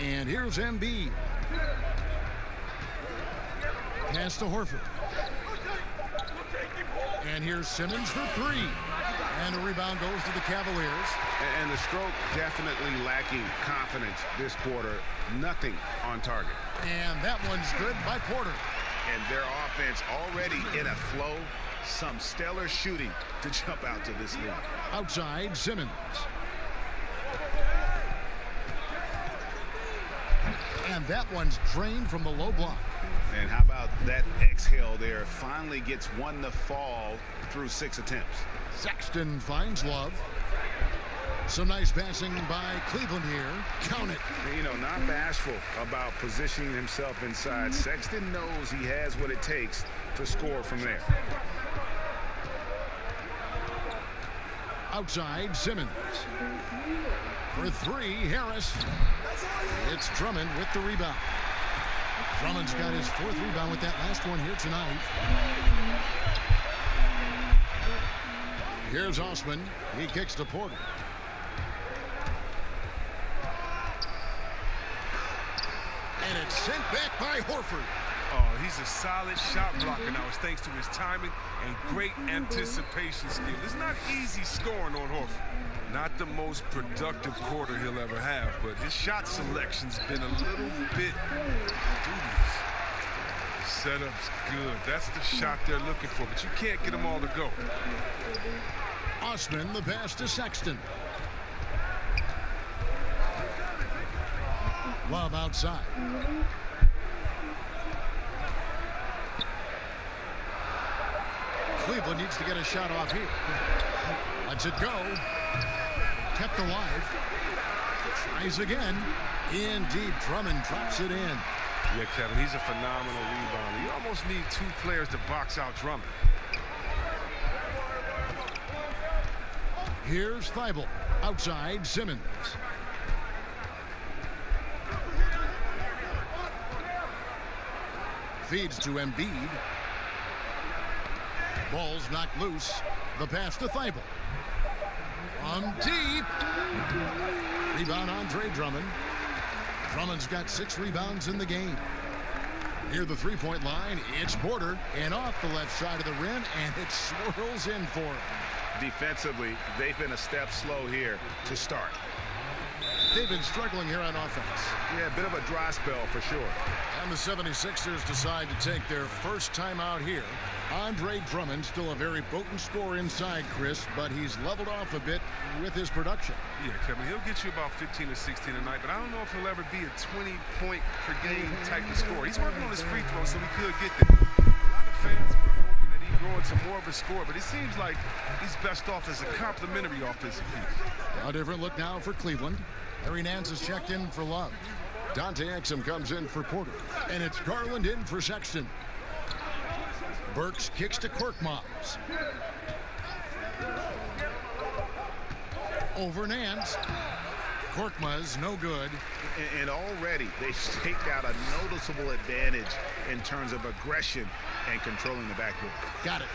And here's Embiid. Pass to Horford. And here's Simmons for three. And the rebound goes to the Cavaliers.
And the stroke definitely lacking confidence this quarter. Nothing on target.
And that one's good by Porter.
And their offense already in a flow. Some stellar shooting to jump out to this lead.
Outside, Simmons. And that one's drained from the low block.
And how about that exhale there? Finally gets one to fall through 6 attempts.
Sexton finds Love. Some nice passing by Cleveland here. Count it.
You know, not bashful about positioning himself inside. Sexton knows he has what it takes to score from there.
Outside, Simmons. For three, Harris. It's Drummond with the rebound. Drummond's got his 4th rebound with that last one here tonight. Here's Osman. He kicks to Porter. And it's sent back by Horford.
Oh, he's a solid shot blocker now. It's thanks to his timing and great anticipation skill. It's not easy scoring on Horford. Not the most productive quarter he'll ever have, but his shot selection's been a little bit dubious. Setup's good. That's the shot they're looking for, but you can't get them all to go.
Osman, the pass to Sexton. Love outside. Cleveland needs to get a shot off here. Lets it go. Kept alive. Tries again. Indeed, Drummond drops it in.
Yeah, Kevin, he's a phenomenal rebounder. You almost need 2 players to box out Drummond.
Here's Thibault. Outside, Simmons. Feeds to Embiid. Ball's knocked loose. The pass to Thibault. From deep. Rebound Andre Drummond. Drummond's got 6 rebounds in the game. Near the three-point line, it's Porter. And off the left side of the rim, and it swirls in for him.
Defensively, they've been a step slow here to start.
They've been struggling here on offense.
Yeah, a bit of a dry spell for sure.
And the 76ers decide to take their first time out here. Andre Drummond, still a very potent scorer inside, Chris, but he's leveled off a bit with his production.
Yeah, Kevin, he'll get you about 15 or 16 a night, but I don't know if he'll ever be a 20-point per game type of scorer. He's working on his free throw, so he could get there. A lot of fans were hoping that he'd grow into more of a scorer, but it seems like he's best off as a complimentary offensive piece.
A different look now for Cleveland. Larry Nance is checked in for Love. Dante Exum comes in for Porter. And it's Garland in for Sexton. Burks kicks to Korkmaz. Over Nance. Korkmaz, no good.
And already they've staked out a noticeable advantage in terms of aggression and controlling the backcourt.
Got it.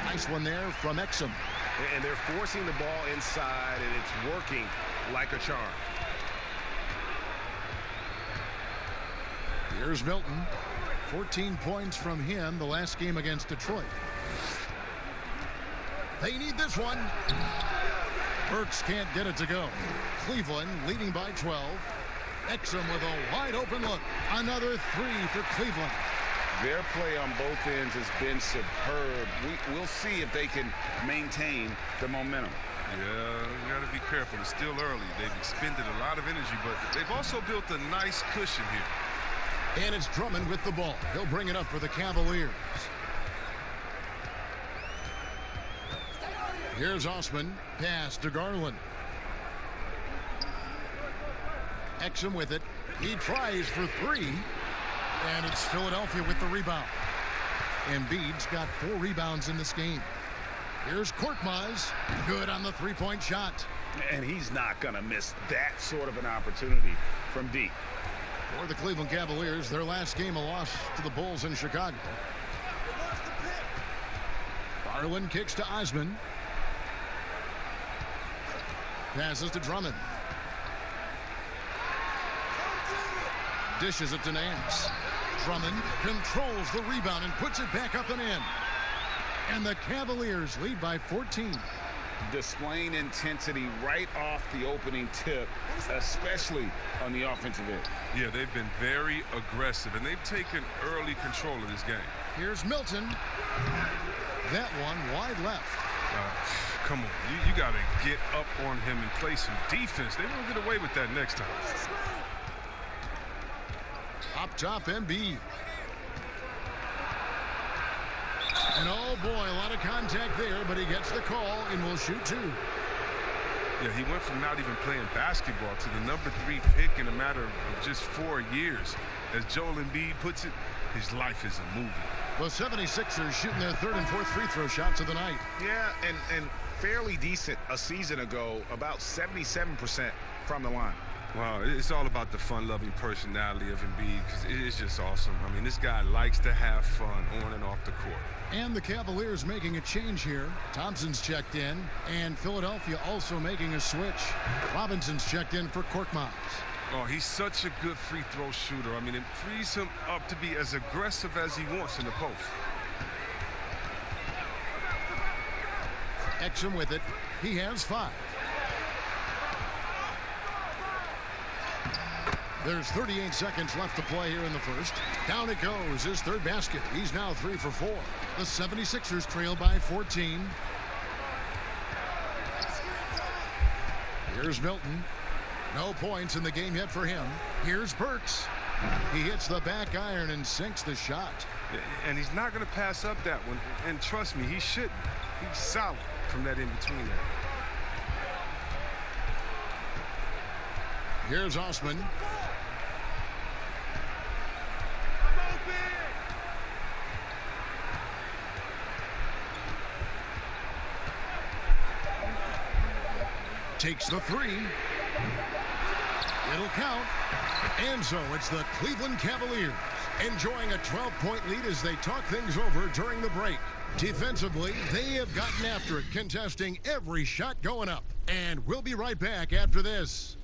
Nice one there from Exum.
And they're forcing the ball inside, and it's working like a charm.
Here's Milton. 14 points from him the last game against Detroit. They need this one. Burks can't get it to go. Cleveland leading by 12. Exum with a wide open look. Another 3 for Cleveland.
Their play on both ends has been superb. We'll see if they can maintain the momentum.
Yeah, you got to be careful. It's still early. They've expended a lot of energy, but they've also built a nice cushion here.
And it's Drummond with the ball. He'll bring it up for the Cavaliers. Here's Osman. Pass to Garland. Exum with it. He tries for 3. And it's Philadelphia with the rebound. Embiid's got 4 rebounds in this game. Here's Korkmaz. Good on the 3-point shot.
And he's not going to miss that sort of an opportunity from deep.
For the Cleveland Cavaliers, their last game a loss to the Bulls in Chicago. Garland kicks to Osman. Passes to Drummond. Dishes it to Nance. Drummond controls the rebound and puts it back up and in. And the Cavaliers lead by 14.
Displaying intensity right off the opening tip, especially on the offensive end.
Yeah, they've been very aggressive, and they've taken early control of this game.
Here's Milton. That one wide left.
Come on, you got to get up on him and play some defense. They won't get away with that next time.
Up top, Embiid. And oh boy, a lot of contact there, but he gets the call and will shoot two.
Yeah, he went from not even playing basketball to the #3 pick in a matter of just 4 years. As Joel Embiid puts it, his life is a movie.
The 76ers shooting their third and fourth free throw shots of the night.
Yeah, and fairly decent a season ago, about 77% from the line.
Wow, it's all about the fun-loving personality of Embiid, because it's just awesome. I mean, this guy likes to have fun on and off the court.
And the Cavaliers making a change here. Thompson's checked in, and Philadelphia also making a switch. Robinson's checked in for Korkmaz.
Oh, he's such a good free throw shooter. I mean, it frees him up to be as aggressive as he wants in the post.
Exum with it. He has 5. There's 38 seconds left to play here in the first. Down it goes, his third basket. He's now 3 for 4. The 76ers trail by 14. Here's Milton. No points in the game yet for him. Here's Burks. He hits the back iron and sinks the shot.
And he's not going to pass up that one. And trust me, he shouldn't. He's solid from that in-between there.
Here's Osman. Takes the 3. It'll count. And so it's the Cleveland Cavaliers enjoying a 12-point lead as they talk things over during the break. Defensively, they have gotten after it, contesting every shot going up. And we'll be right back after this.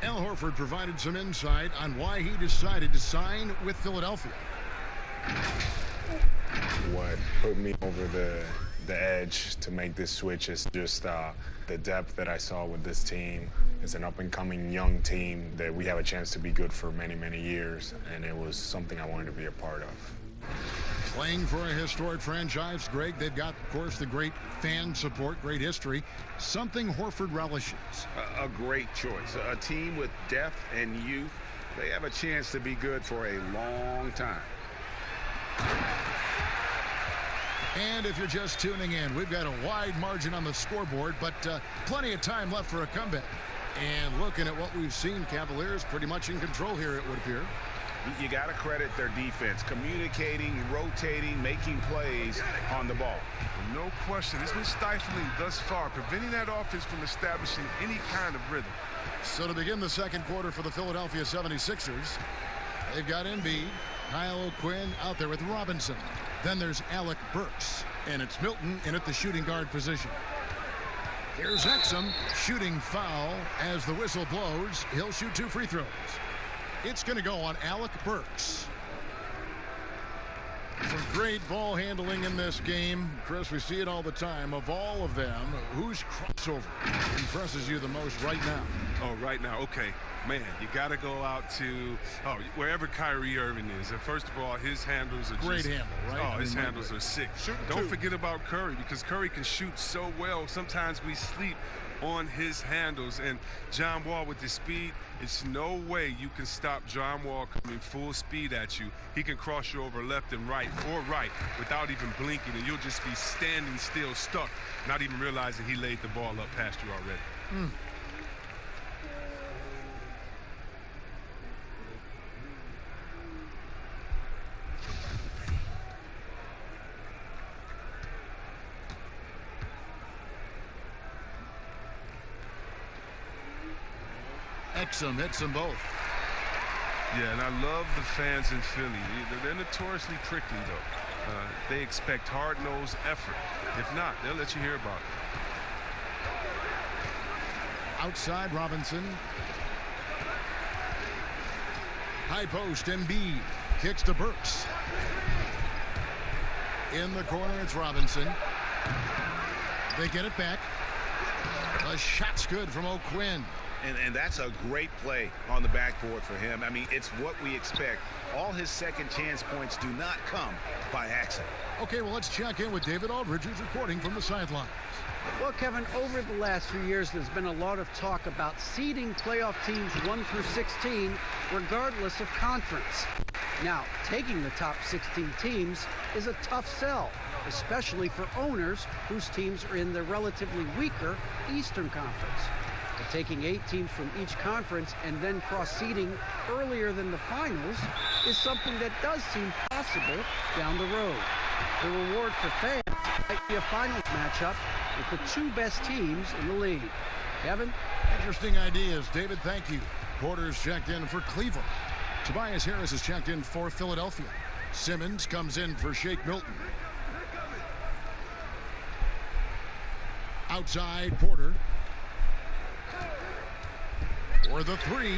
Al Horford provided some insight on why he decided to sign with Philadelphia.
What put me over the edge to make this switch is just the depth that I saw with this team. It's an up-and-coming young team that we have a chance to be good for many, many years, and it was something I wanted to be a part of.
Playing for a historic franchise, Greg, they've got, of course, the great fan support, great history, something Horford relishes.
A great choice. A team with depth and youth, they have a chance to be good for a long time.
And if you're just tuning in, we've got a wide margin on the scoreboard, but plenty of time left for a comeback. And looking at what we've seen, Cavaliers pretty much in control here, it would appear.
You got to credit their defense, communicating, rotating, making plays on the ball.
No question. It's been stifling thus far, preventing that offense from establishing any kind of rhythm.
So to begin the second quarter for the Philadelphia 76ers, they've got Embiid, Kyle O'Quinn out there with Robinson. Then there's Alec Burks, and it's Milton in at the shooting guard position. Here's Exum, shooting foul as the whistle blows. He'll shoot 2 free throws. It's going to go on Alec Burks. Some great ball handling in this game. Chris, we see it all the time. Of all of them, whose crossover impresses you the most right now?
Oh, right now, okay. Man, you got to go out to wherever Kyrie Irving is. And first of all, his handles are
great handle, right?
Oh, his handles are sick. Don't forget about Curry, because Curry can shoot so well. Sometimes we sleep on his handles. And John Wall with his speed, it's no way you can stop John Wall coming full speed at you. He can cross you over left and right or right without even blinking, and you'll just be standing still, stuck, not even realizing he laid the ball up past you already.
Exum hits them both.
Yeah, and I love the fans in Philly. They're notoriously prickly, though. They expect hard-nosed effort. If not, they'll let you hear about
Outside Robinson. High post, Embiid kicks to Burks. In the corner, it's Robinson. They get it back. The shot's good from O'Quinn.
And that's a great play on the backboard for him. I mean, it's what we expect. All his second chance points do not come by accident.
Okay, well, let's check in with David Aldridge, who's reporting from the sidelines.
Well, Kevin, over the last few years, there's been a lot of talk about seeding playoff teams 1 through 16, regardless of conference. Now, taking the top 16 teams is a tough sell, especially for owners whose teams are in the relatively weaker Eastern Conference. But taking 8 teams from each conference and then cross-seeding earlier than the finals is something that does seem possible down the road. The reward for fans might be a finals matchup with the 2 best teams in the league. Kevin?
Interesting ideas. David, thank you. Porter's checked in for Cleveland. Tobias Harris is checked in for Philadelphia. Simmons comes in for Shake Milton. Outside, Porter. For the 3.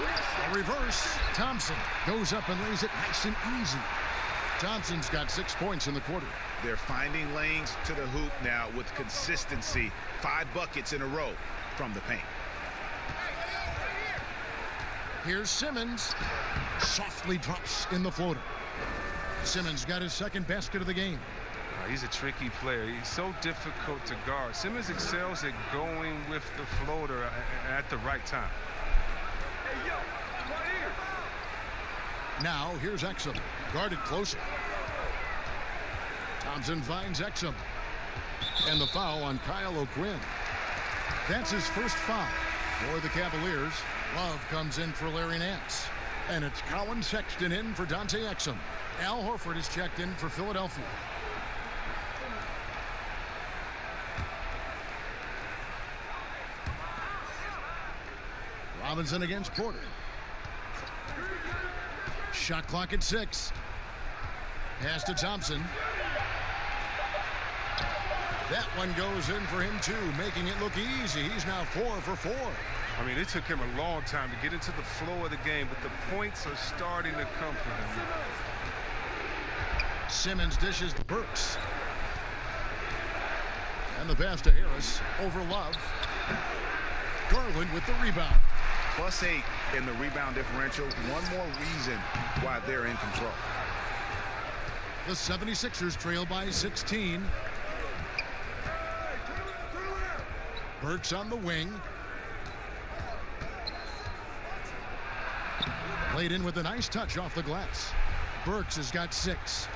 A reverse. Thompson goes up and lays it nice and easy. Thompson's got 6 points in the quarter.
They're finding lanes to the hoop now with consistency. 5 buckets in a row from the paint.
Here's Simmons. Softly drops in the floater. Simmons got his second basket of the game.
He's a tricky player. He's so difficult to guard. Simmons excels at going with the floater at the right time.
Hey, yo, right here.
Now, here's Exum. Guarded closer. Thompson finds Exum. And the foul on Kyle O'Quinn. That's his first foul for the Cavaliers. Love comes in for Larry Nance. And it's Colin Sexton in for Dante Exum. Al Horford is checked in for Philadelphia. Robinson against Porter. Shot clock at 6. Pass to Thompson. That one goes in for him, too, making it look easy. He's now 4 for 4.
I mean, it took him a long time to get into the flow of the game, but the points are starting to come for him.
Simmons dishes to Burks. And the pass to Harris over Love. Garland with the rebound.
+8 in the rebound differential. One more reason why they're in control.
The 76ers trail by 16. Burks on the wing. Played in with a nice touch off the glass. Burks has got 6.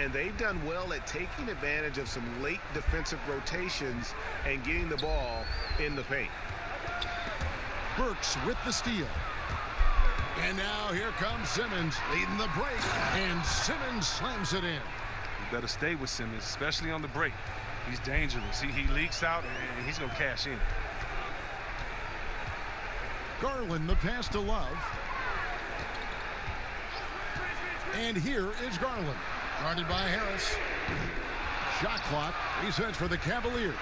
And they've done well at taking advantage of some late defensive rotations and getting the ball in the paint.
Burks with the steal. And now here comes Simmons leading the break. And Simmons slams it in.
You better stay with Simmons, especially on the break. He's dangerous. He leaks out, and he's going to cash in.
Garland, the pass to Love. And here is Garland. Guarded by Harris. Shot clock resets for the Cavaliers.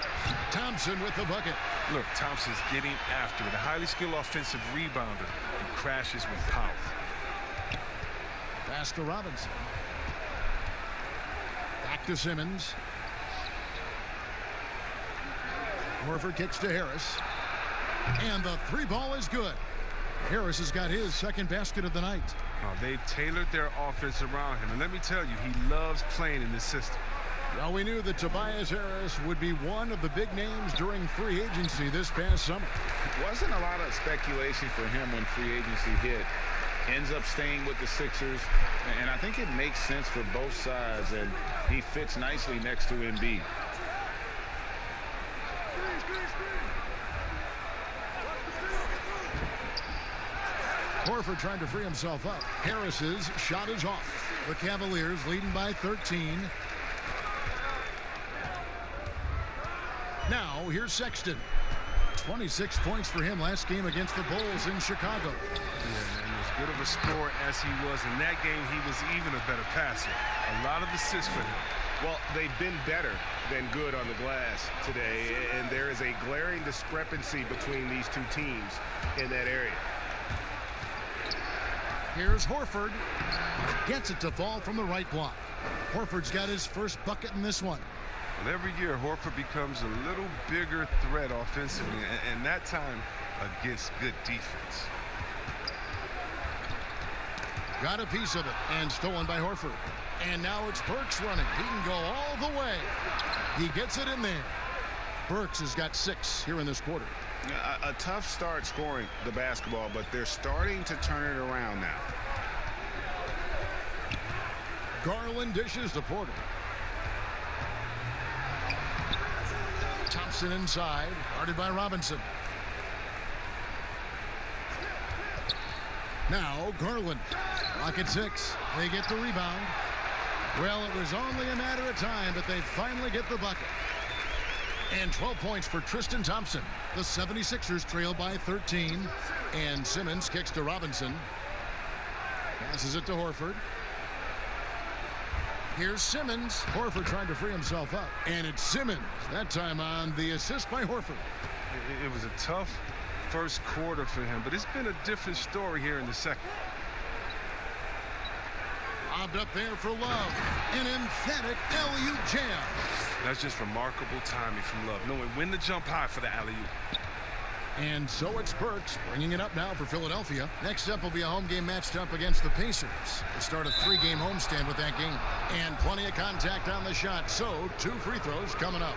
Thompson with the bucket.
Look, Thompson's getting after it. A highly skilled offensive rebounder who crashes with power.
Pass to Robinson. Back to Simmons. Horford kicks to Harris. And the 3 ball is good. Harris has got his second basket of the night.
Oh, they've tailored their offense around him. And let me tell you, he loves playing in this system.
Well, we knew that Tobias Harris would be one of the big names during free agency this past summer.
Wasn't a lot of speculation for him when free agency hit. Ends up staying with the Sixers. And I think it makes sense for both sides. And he fits nicely next to Embiid.
Horford trying to free himself up. Harris's shot is off. The Cavaliers leading by 13. Now here's Sexton. 26 points for him last game against the Bulls in Chicago.
Yeah, and as good of a scorer as he was in that game, he was even a better passer. A lot of assists for him.
Well, they've been better than good on the glass today, and there is a glaring discrepancy between these two teams in that area.
Here's Horford. Gets it to fall from the right block. Horford's got his first bucket in this one.
Well, every year, Horford becomes a little bigger threat offensively, and that time against good defense.
Got a piece of it, and stolen by Horford. And now it's Burks running. He can go all the way. He gets it in there. Burks has got 6 here in this quarter.
A tough start scoring the basketball, but they're starting to turn it around now.
Garland dishes to Porter. Thompson inside, guarded by Robinson. Now Garland. Rocket 6. They get the rebound. Well, it was only a matter of time, but they finally get the bucket. And 12 points for Tristan Thompson. The 76ers trail by 13. And Simmons kicks to Robinson. Passes it to Horford. Here's Simmons. Horford trying to free himself up. And it's Simmons. That time on the assist by Horford.
It was a tough first quarter for him, but it's been a different story here in the second.
Lobbed up there for Love. An emphatic alley-oop jam.
That's just remarkable timing from Love, knowing when to jump high for the alley-oop.
And so it's Burks bringing it up now for Philadelphia. Next up will be a home game matched up against the Pacers. To start a 3-game homestand with that game. And plenty of contact on the shot. So 2 free throws coming up.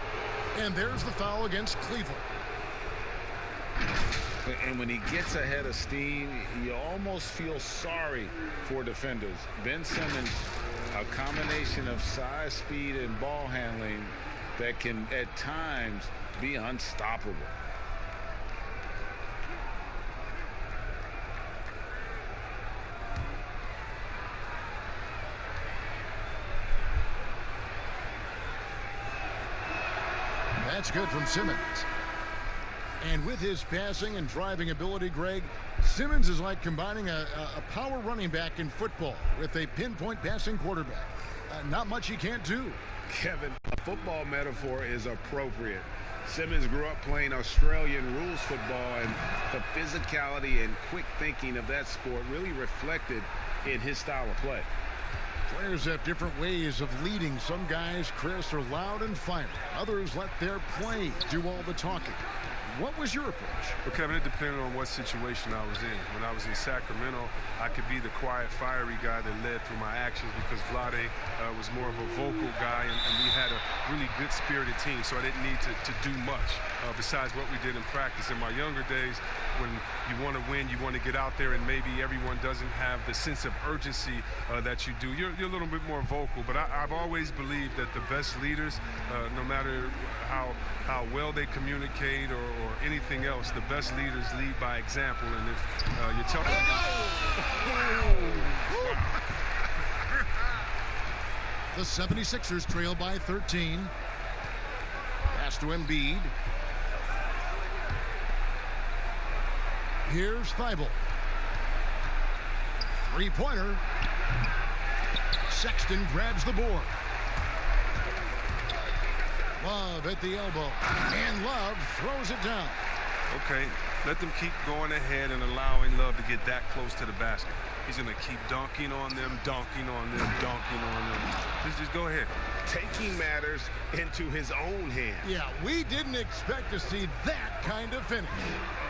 And there's the foul against Cleveland.
And when he gets ahead of steam, you almost feel sorry for defenders. Ben Simmons, a combination of size, speed, and ball handling that can at times be unstoppable.
That's good from Simmons. And with his passing and driving ability, Greg, Simmons is like combining a power running back in football with a pinpoint passing quarterback. Not much he can't do.
Kevin, a football metaphor is appropriate. Simmons grew up playing Australian rules football, and the physicality and quick thinking of that sport really reflected in his style of play.
Players have different ways of leading. Some guys, Chris, are loud and fiery. Others let their play do all the talking. What was your approach?
Well, Kevin, it depended on what situation I was in. When I was in Sacramento, I could be the quiet, fiery guy that led through my actions because Vlade was more of a vocal guy, and we had a really good spirited team, so I didn't need to do much besides what we did in practice. In my younger days, when you want to win, you want to get out there, and maybe everyone doesn't have the sense of urgency that you do. You're a little bit more vocal, but I've always believed that the best leaders, no matter how well they communicate or anything else, the best leaders lead by example. And if you tell
the 76ers trail by 13. Pass to Embiid. Here's Thibault. 3-pointer. Sexton grabs the board. Love at the elbow. And Love throws it down.
Okay, let them keep going ahead and allowing Love to get that close to the basket. He's going to keep dunking on them, dunking on them, dunking on them. Just go ahead.
Taking matters into his own hands.
Yeah, we didn't expect to see that kind of finish.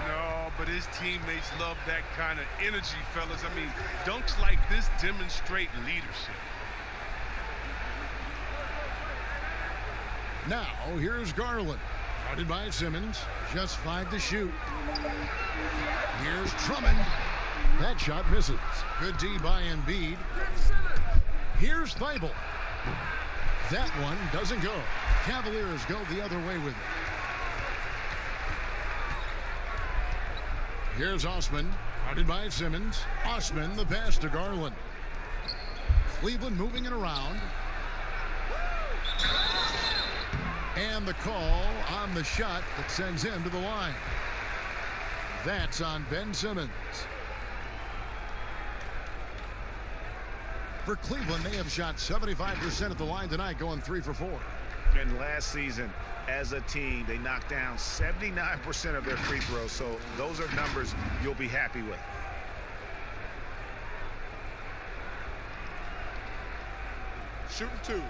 No, but his teammates love that kind of energy, fellas. I mean, dunks like this demonstrate leadership.
Now, here's Garland. Guarded by Simmons. Just 5 to shoot. Here's Drummond. That shot misses. Good D by Embiid. Here's Thibault. That one doesn't go. Cavaliers go the other way with it. Here's Osman. Guarded by Simmons. Osman, the pass to Garland. Cleveland moving it around. And the call on the shot that sends him to the line. That's on Ben Simmons. For Cleveland, they have shot 75% at the line tonight, going 3 for 4.
And last season, as a team, they knocked down 79% of their free throws. So those are numbers you'll be happy with.
Shooting 2.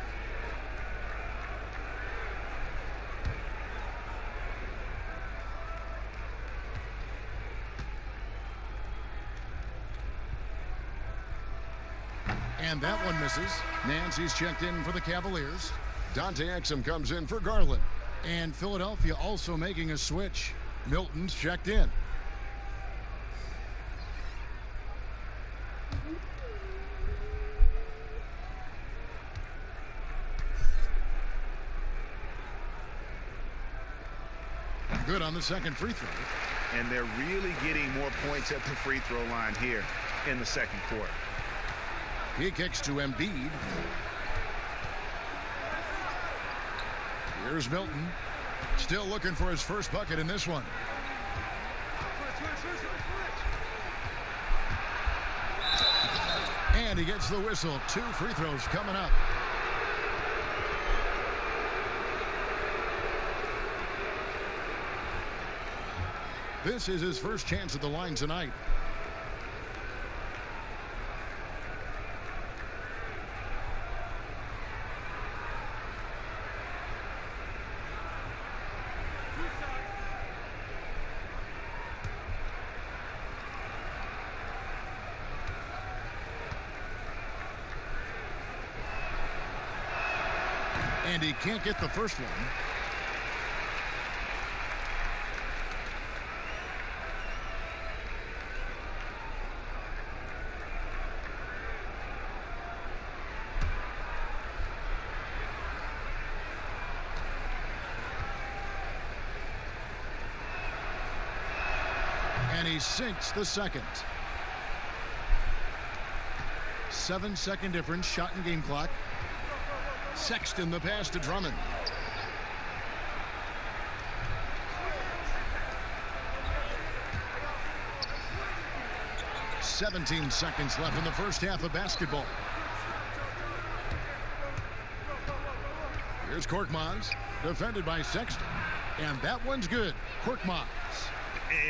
And that one misses. Nancy's checked in for the Cavaliers. Dante Exum comes in for Garland. And Philadelphia also making a switch. Milton's checked in. Good on the second free throw.
And they're really getting more points at the free throw line here in the second quarter.
He kicks to Embiid. Here's Milton. Still looking for his first bucket in this one. And he gets the whistle. 2 free throws coming up. This is his first chance at the line tonight. And he can't get the first one. And he sinks the second. 7-second difference, shot and game clock. Sexton the pass to Drummond. "17 seconds left in the first half of basketball. Here's Korkmaz, defended by Sexton. And that one's good. Korkmaz.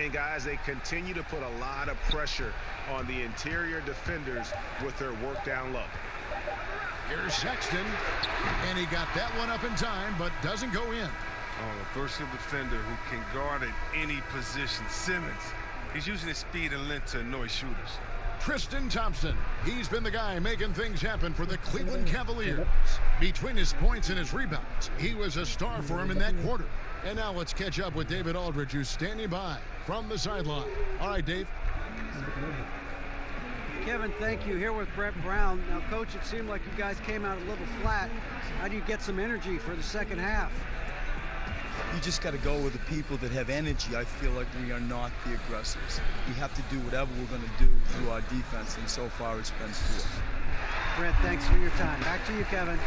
And guys, they continue to put a lot of pressure on the interior defenders with their work down low.
Here's Sexton, and he got that one up in time, but doesn't go in.
Oh, a versatile defender who can guard at any position. Simmons, he's using his speed and length to annoy shooters.
Tristan Thompson, he's been the guy making things happen for the Cleveland Cavaliers. Between his points and his rebounds, he was a star for him in that quarter. And now let's catch up with David Aldridge, who's standing by from the sideline. All right, Dave.
Kevin, thank you. Here with Brett Brown. Now, Coach, it seemed like you guys came out a little flat. How do you get some energy for the second half?
You just got to go with the people that have energy. I feel like we are not the aggressors. We have to do whatever we're going to do through our defense, and so far it's been poor.
Brett, thanks for your time. Back to you, Kevin.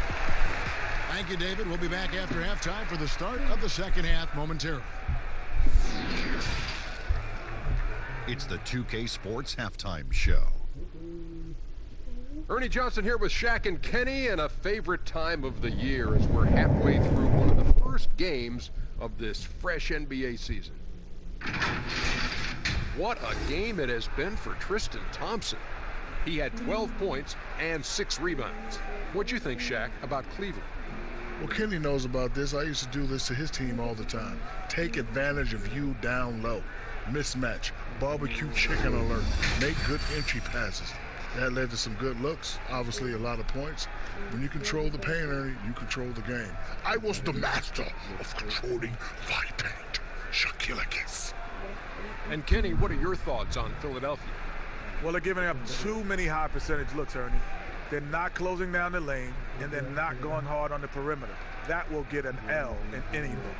Thank you, David. We'll be back after halftime for the start of the second half momentarily.
It's the 2K Sports Halftime Show.
Ernie Johnson here with Shaq and Kenny, and a favorite time of the year as we're halfway through one of the first games of this fresh NBA season. What a game it has been for Tristan Thompson. He had 12 points and 6 rebounds. What'd you think, Shaq, about Cleveland?
Well, Kenny knows about this. I used to do this to his team all the time. Take advantage of you down low. Mismatch. Barbecue chicken alert. Make good entry passes. That led to some good looks. Obviously, a lot of points. When you control the paint, Ernie, you control the game. I was the master of controlling my paint. Shaquille O'Neal.
And Kenny, what are your thoughts on Philadelphia?
Well, they're giving up too many high percentage looks, Ernie. They're not closing down the lane, and they're not going hard on the perimeter. That will get an L in any look.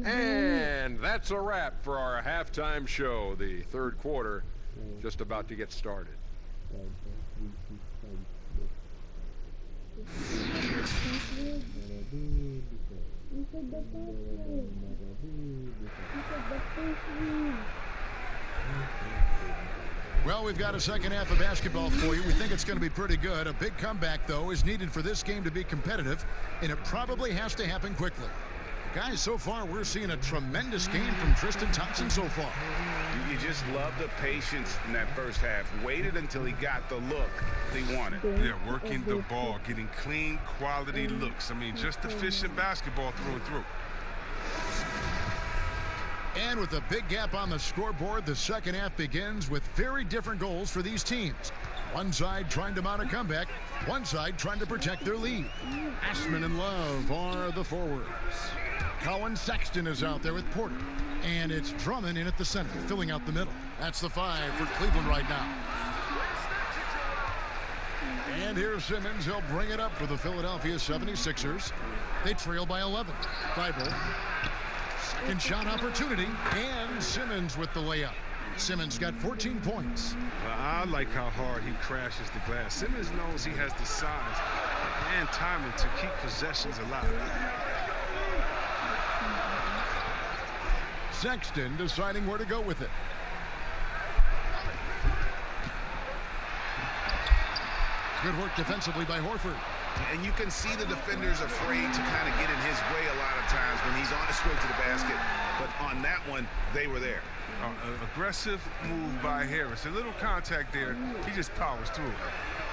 And that's a wrap for our halftime show. The third quarter just about to get started.
Well, we've got a second half of basketball for you. We think it's going to be pretty good. A big comeback, though, is needed for this game to be competitive, and it probably has to happen quickly. Guys, so far, we're seeing a tremendous game from Tristan Thompson so far.
You just love the patience in that first half. Waited until he got the look he wanted.
Yeah, working the ball, getting clean, quality looks. I mean, just efficient basketball through and through.
And with a big gap on the scoreboard, the second half begins with very different goals for these teams. One side trying to mount a comeback, one side trying to protect their lead. Ashman and Love are the forwards. Colin Sexton is out there with Porter. And it's Drummond in at the center, filling out the middle. That's the 5 for Cleveland right now. And here's Simmons. He'll bring it up for the Philadelphia 76ers. They trail by 11. Thibault. Second shot opportunity, and Simmons with the layup. Simmons got 14 points.
Well, I like how hard he crashes the glass. Simmons knows he has the size and timing to keep possessions alive.
Sexton deciding where to go with it. Good work defensively by Horford.
And you can see the defenders afraid to kind of get in his way a lot of times when he's on his way to the basket. But on that one, they were there.
Aggressive move by Harris. A little contact there. He just powers through it.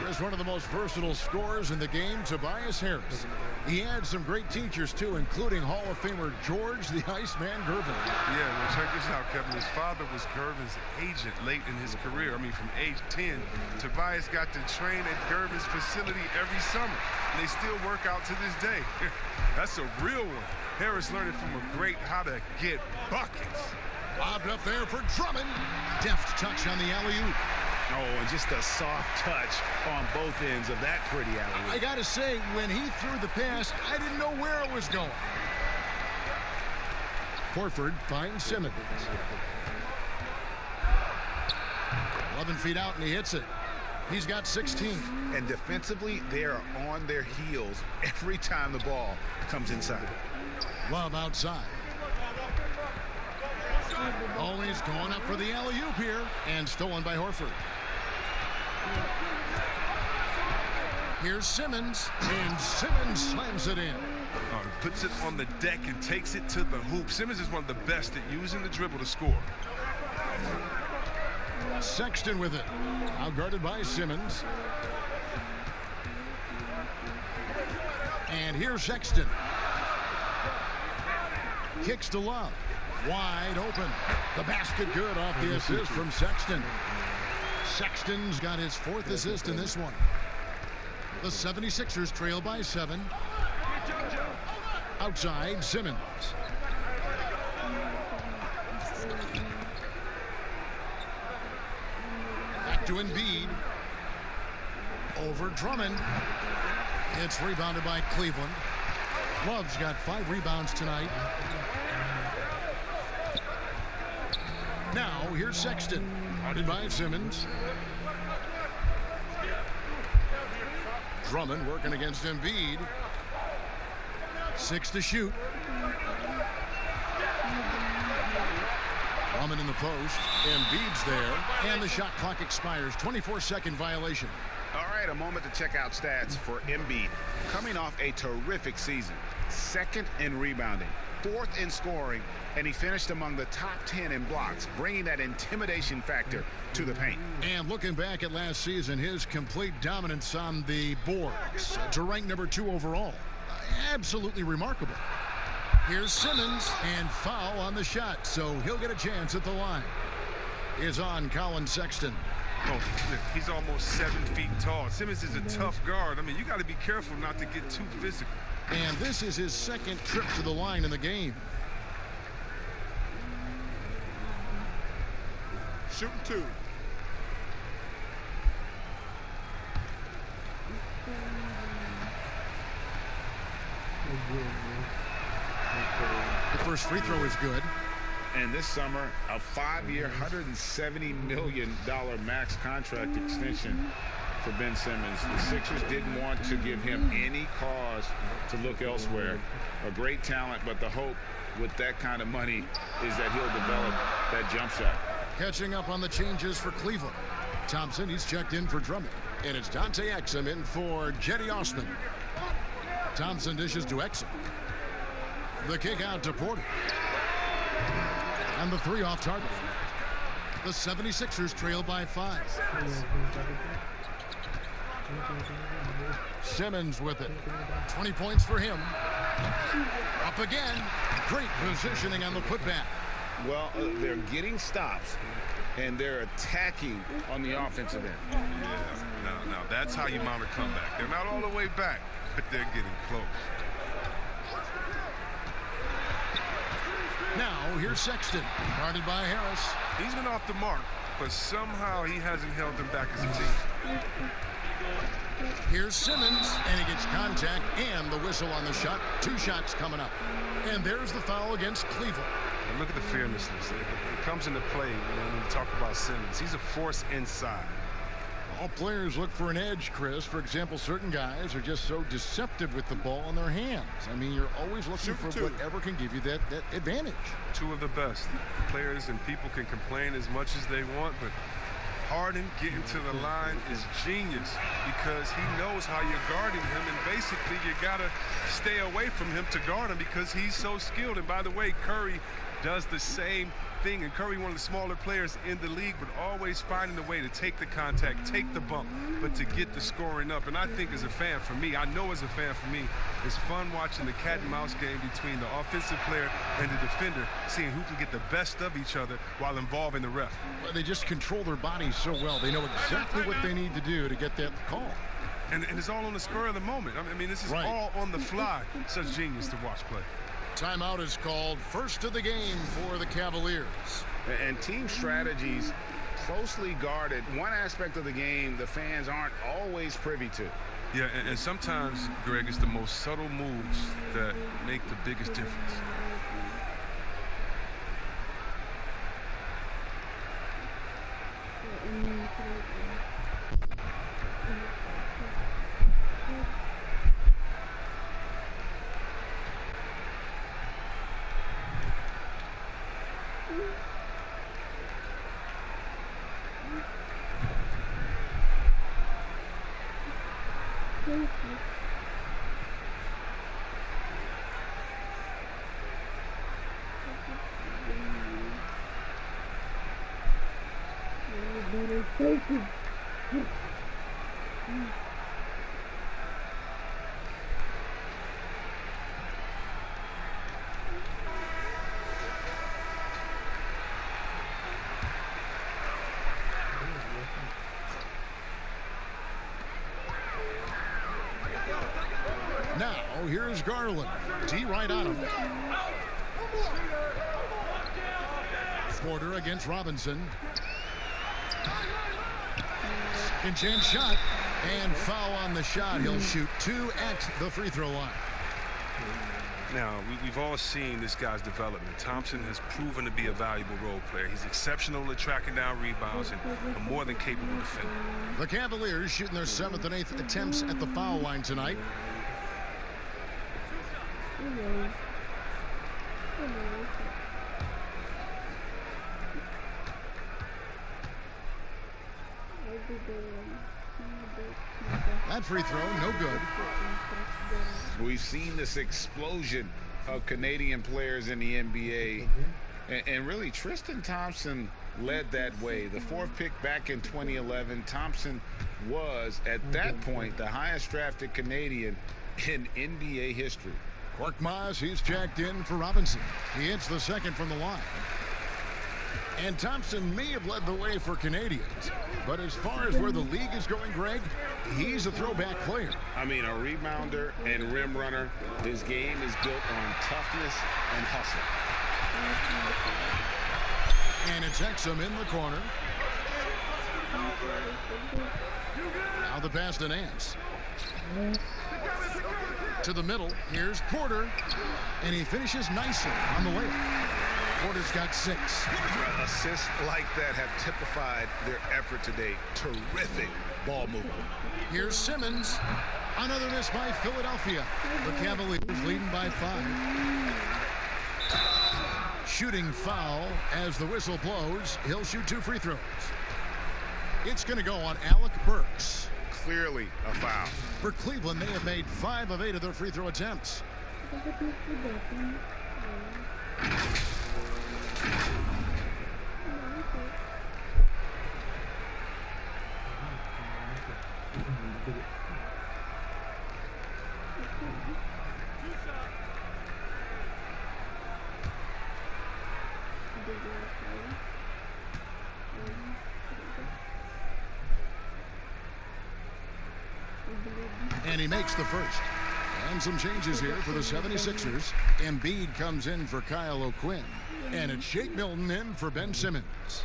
Here's one of the most versatile scorers in the game, Tobias Harris. He had some great teachers, too, including Hall of Famer George the Iceman Gervin.
Yeah, well, check this out, Kevin. His father was Gervin's agent late in his career. I mean, from age 10, Tobias got to train at Gervin's facility every summer. And they still work out to this day. That's a real one. Harris learned it from a great how to get buckets.
Lobbed up there for Drummond. Deft touch on the alley-oop.
Oh, and just a soft touch on both ends of that pretty alley-oop.
I got to say, when he threw the pass, I didn't know where it was going. Horford finds Simmons. 11 feet out, and he hits it. He's got 16.
And defensively, they are on their heels every time the ball comes inside.
Love outside. Always going up for the alley-oop here, and stolen by Horford. Here's Simmons, and Simmons slams it in.
Puts it on the deck and takes it to the hoop. Simmons is one of the best at using the dribble to score.
Sexton with it. Now guarded by Simmons. And here's Sexton. Kicks to Love. Wide open. The basket good off the assist from Sexton. Sexton's got his 4th assist in this one. The 76ers trail by 7. Outside, Simmons. Back to Embiid. Over Drummond. It's rebounded by Cleveland. Love's got 5 rebounds tonight. Now, here's Sexton. Guarded by Simmons. Drummond working against Embiid. 6 to shoot. Drummond in the post. Embiid's there. And the shot clock expires. 24-second violation.
All right, a moment to check out stats for Embiid. Coming off a terrific season. 2nd in rebounding. 4th in scoring, and he finished among the top 10 in blocks, bringing that intimidation factor to the paint.
And looking back at last season, his complete dominance on the boards to rank number 2 overall. Absolutely remarkable. Here's Simmons, and foul on the shot, so he'll get a chance at the line. Is on Colin Sexton.
Oh, he's almost 7 feet tall. Simmons is a tough guard. I mean, you got to be careful not to get too physical.
And this is his 2nd trip to the line in the game.
Shooting 2.
The first free throw is good.
And this summer, a 5-year, $170 million max contract extension for Ben Simmons. The Sixers didn't want to give him any cause to look elsewhere. A great talent, but the hope with that kind of money is that he'll develop that jump shot.
Catching up on the changes for Cleveland. Thompson, he's checked in for Drummond. And it's Dante Exum in for Jetty Osman. Thompson dishes to Exum. The kick out to Porter. And the three off target. The 76ers trail by 5. Simmons with it. 20 points for him. Up again. Great positioning on the putback.
Well, they're getting stops, and they're attacking on the offensive end.
Yeah, now that's how you mount a comeback. They're not all the way back, but they're getting close.
Now, here's Sexton, guarded by Harris.
He's been off the mark, but somehow he hasn't held them back as a team.
Here's Simmons, and he gets contact and the whistle on the shot. 2 shots coming up. And there's the foul against Cleveland.
And look at the fearlessness. It comes into play when we talk about Simmons. He's a force inside.
All players look for an edge, Chris. For example, certain guys are just so deceptive with the ball in their hands. I mean, you're always looking for whatever can give you that advantage.
2 of the best. Players and people can complain as much as they want, but Harden getting to the line is genius because he knows how you're guarding him, and basically you got to stay away from him to guard him because he's so skilled. And by the way, Curry does the same thing, and Curry, one of the smaller players in the league, but always finding a way to take the contact, take the bump, but to get the scoring up. And I think as a fan, for me, I know as a fan, for me, it's fun watching the cat and mouse game between the offensive player and the defender, seeing who can get the best of each other while involving the ref.
Well, they just control their bodies so well. They know exactly what they need to do to get that call.
And it's all on the spur of the moment. I mean, this is all on the fly. Such genius to watch play.
Timeout is called. First of the game for the Cavaliers.
And team strategies closely guarded. One aspect of the game the fans aren't always privy to.
Yeah, and sometimes, Greg, it's the most subtle moves that make the biggest difference.
Now, here's Garland. D right on him. Porter against Robinson. Intense shot. And foul on the shot. He'll shoot 2 at the free throw line.
Now, we've all seen this guy's development. Thompson has proven to be a valuable role player. He's exceptional at tracking down rebounds and a more than capable defender.
The Cavaliers shooting their 7th and 8th attempts at the foul line tonight. That free throw, no good.
We've seen this explosion of Canadian players in the NBA. And really, Tristan Thompson led that way. The 4th pick back in 2011, Thompson was, at that point, the highest drafted Canadian in NBA history.
Korkmaz, he's checked in for Robinson. He hits the 2nd from the line. And Thompson may have led the way for Canadians. But as far as where the league is going, Greg, he's a throwback player.
I mean, a rebounder and rim runner. This game is built on toughness and hustle.
And it's Exum in the corner. Now the pass to Nance. To the middle, here's Porter, and he finishes nicely on the layup. Porter's got 6.
Assists like that have typified their effort today. Terrific ball movement.
Here's Simmons. Another miss by Philadelphia. The Cavaliers leading by 5. Shooting foul as the whistle blows. He'll shoot 2 free throws. It's going to go on Alec Burks.
Clearly a foul.
For Cleveland, they have made 5 of 8 of their free throw attempts. And he makes the first. And some changes here for the 76ers. Embiid comes in for Kyle O'Quinn. And it's Shake Milton in for Ben Simmons.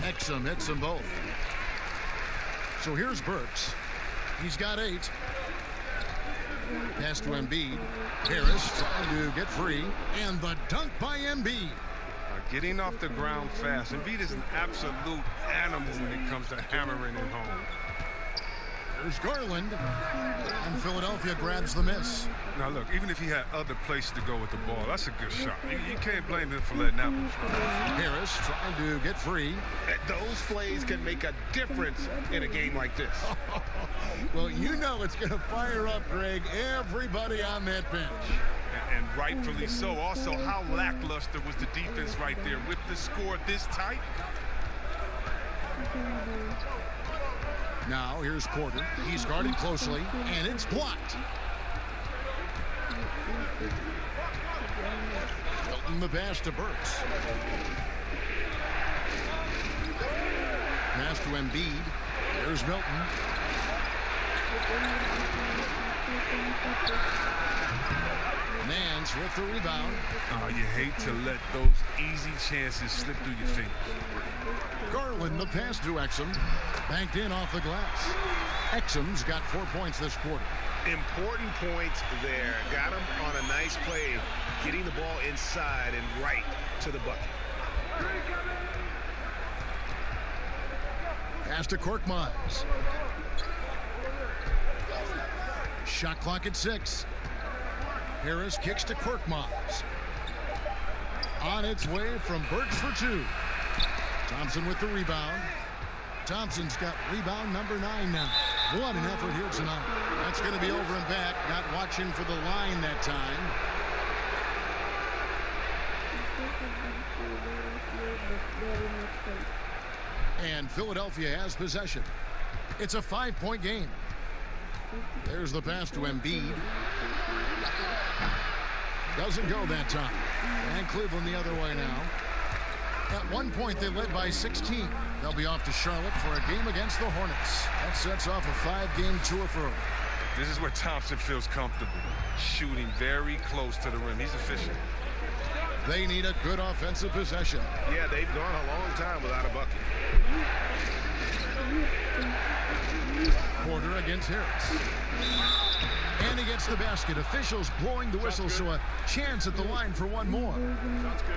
Exum hits them both. So here's Burks. He's got 8. Pass to Embiid. Harris trying to get free. And the dunk by Embiid.
Getting off the ground fast. Embiid is an absolute animal when it comes to hammering it home.
There's Garland. And Philadelphia grabs the miss.
Now, look, even if he had other places to go with the ball, that's a good shot. You can't blame him for letting that one fly.
Harris trying to get free.
Those plays can make a difference in a game like this.
Well, you know it's going to fire up, Greg, everybody on that bench.
And rightfully so. Also, how lackluster was the defense right there with the score this tight?
Now, here's Porter. He's guarded closely, and it's blocked. Milton the pass to Burks. Pass to Embiid. There's Milton. Nance with the rebound.
Oh, you hate to let those easy chances slip through your fingers.
Garland the pass to Exum. Banked in off the glass. Exum's got 4 points this quarter.
Important points there. Got him on a nice play, getting the ball inside and right to the bucket.
Pass to Korkmaz. Shot clock at 6. Harris kicks to Korkmaz. On its way from Burks for 2. Thompson with the rebound. Thompson's got rebound number 9 now. What an effort here tonight. That's going to be over and back. Not watching for the line that time. And Philadelphia has possession. It's a 5-point game. There's the pass to Embiid. Doesn't go that time. And Cleveland the other way now. At one point, they led by 16. They'll be off to Charlotte for a game against the Hornets. That sets off a 5-game tour for them.
This is where Thompson feels comfortable. Shooting very close to the rim. He's efficient.
They need a good offensive possession.
Yeah, they've gone a long time without a bucket.
Porter against Harris. And he gets the basket. Officials blowing the whistle, so a chance at the line for one more.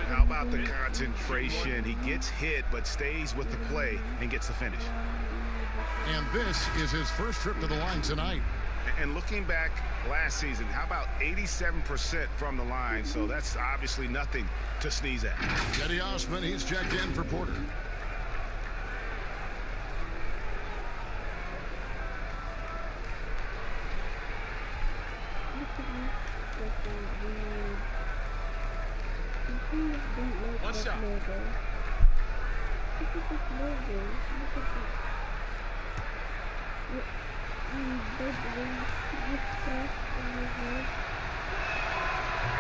How about the concentration? He gets hit, but stays with the play and gets the finish.
And this is his first trip to the line tonight.
And looking back last season, how about 87% from the line? So that's obviously nothing to sneeze at.
Cedi Osman, he's checked in for Porter.
One shot.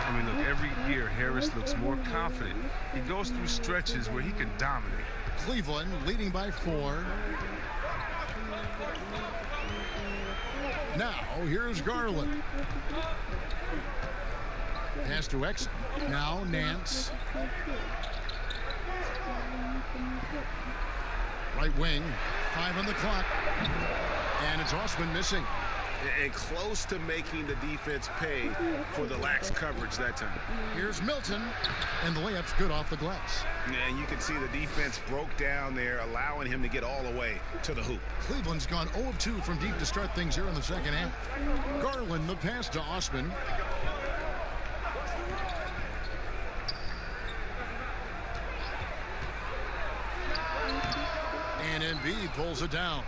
I mean, look, every year Harris looks more confident. He goes through stretches where he can dominate.
Cleveland leading by 4. Now, here's Garland. Pass to Exum. Now, Nance. Right wing. 5 on the clock. And it's Osman missing.
and close to making the defense pay for the lax coverage that time.
Here's Milton, and the layup's good off the glass.
And you can see the defense broke down there, allowing him to get all the way to the hoop.
Cleveland's gone 0 of 2 from deep to start things here in the second half. Garland, the pass to Osman. And Embiid pulls it down.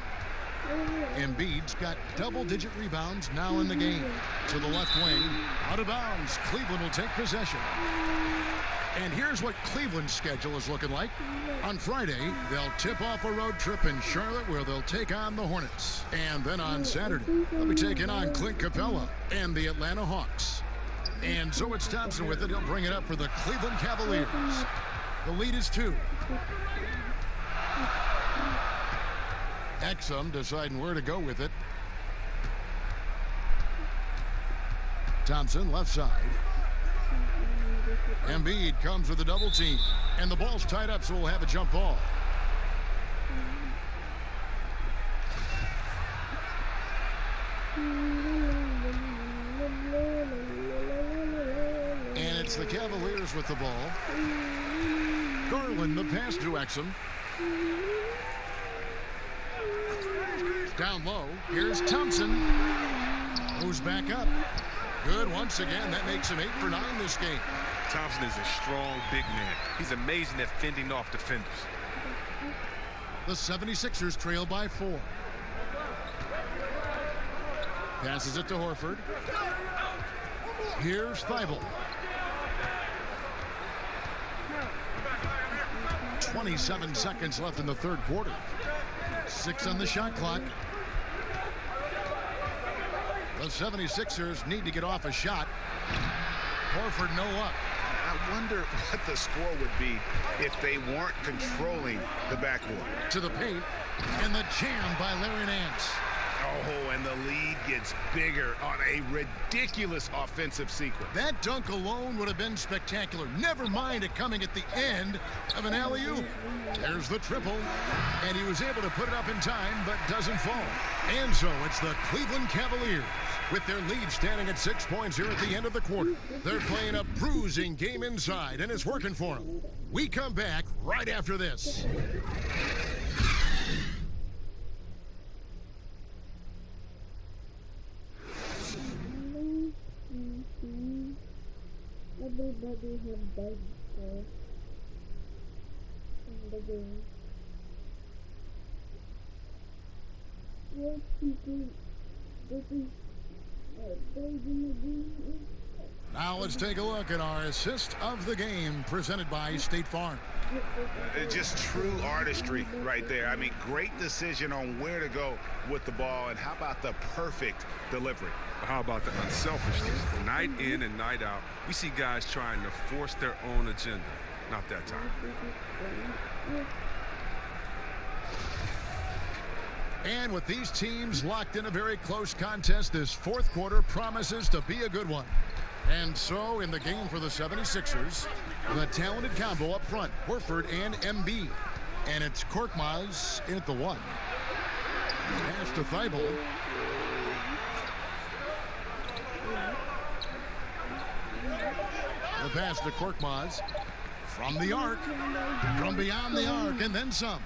Embiid's got double-digit rebounds now in the game. To the left wing, out of bounds. Cleveland will take possession. And here's what Cleveland's schedule is looking like. On Friday, they'll tip off a road trip in Charlotte where they'll take on the Hornets. And then on Saturday, they'll be taking on Clint Capella and the Atlanta Hawks. And so it's Thompson with it. He'll bring it up for the Cleveland Cavaliers. The lead is 2. Exum deciding where to go with it. Thompson, left side. Embiid comes with a double team. And the ball's tied up, so we'll have a jump ball. And it's the Cavaliers with the ball. Garland, the pass to Exum. Down low, here's Thompson. Moves back up. Good once again. That makes him 8 for 9 this game.
Thompson is a strong big man. He's amazing at fending off defenders.
The 76ers trail by 4. Passes it to Horford. Here's Thibault. 27 seconds left in the third quarter. 6 on the shot clock. The 76ers need to get off a shot. Horford no up.
I wonder what the score would be if they weren't controlling the backboard.
To the paint, and the jam by Larry Nance.
Oh, and the lead gets bigger on a ridiculous offensive sequence.
That dunk alone would have been spectacular. Never mind it coming at the end of an alley-oop. There's the triple, and he was able to put it up in time, but doesn't fall. And so it's the Cleveland Cavaliers with their lead standing at 6 points here at the end of the quarter. They're playing a bruising game inside, and it's working for them. We come back right after this.
Everybody had died in the game. Yes, people getting died in the game.
Now let's take a look at our assist of the game presented by State Farm.
Just true artistry right there. I mean, great decision on where to go with the ball, and how about the perfect delivery?
How about the unselfishness? Night in and night out, we see guys trying to force their own agenda. Not that time.
And with these teams locked in a very close contest, this fourth quarter promises to be a good one. And so in the game for the 76ers, the talented combo up front, Horford and Embiid. And it's Korkmaz in at the 1. Pass to Thibault. The pass to Korkmaz from the arc, from beyond the arc, and then some.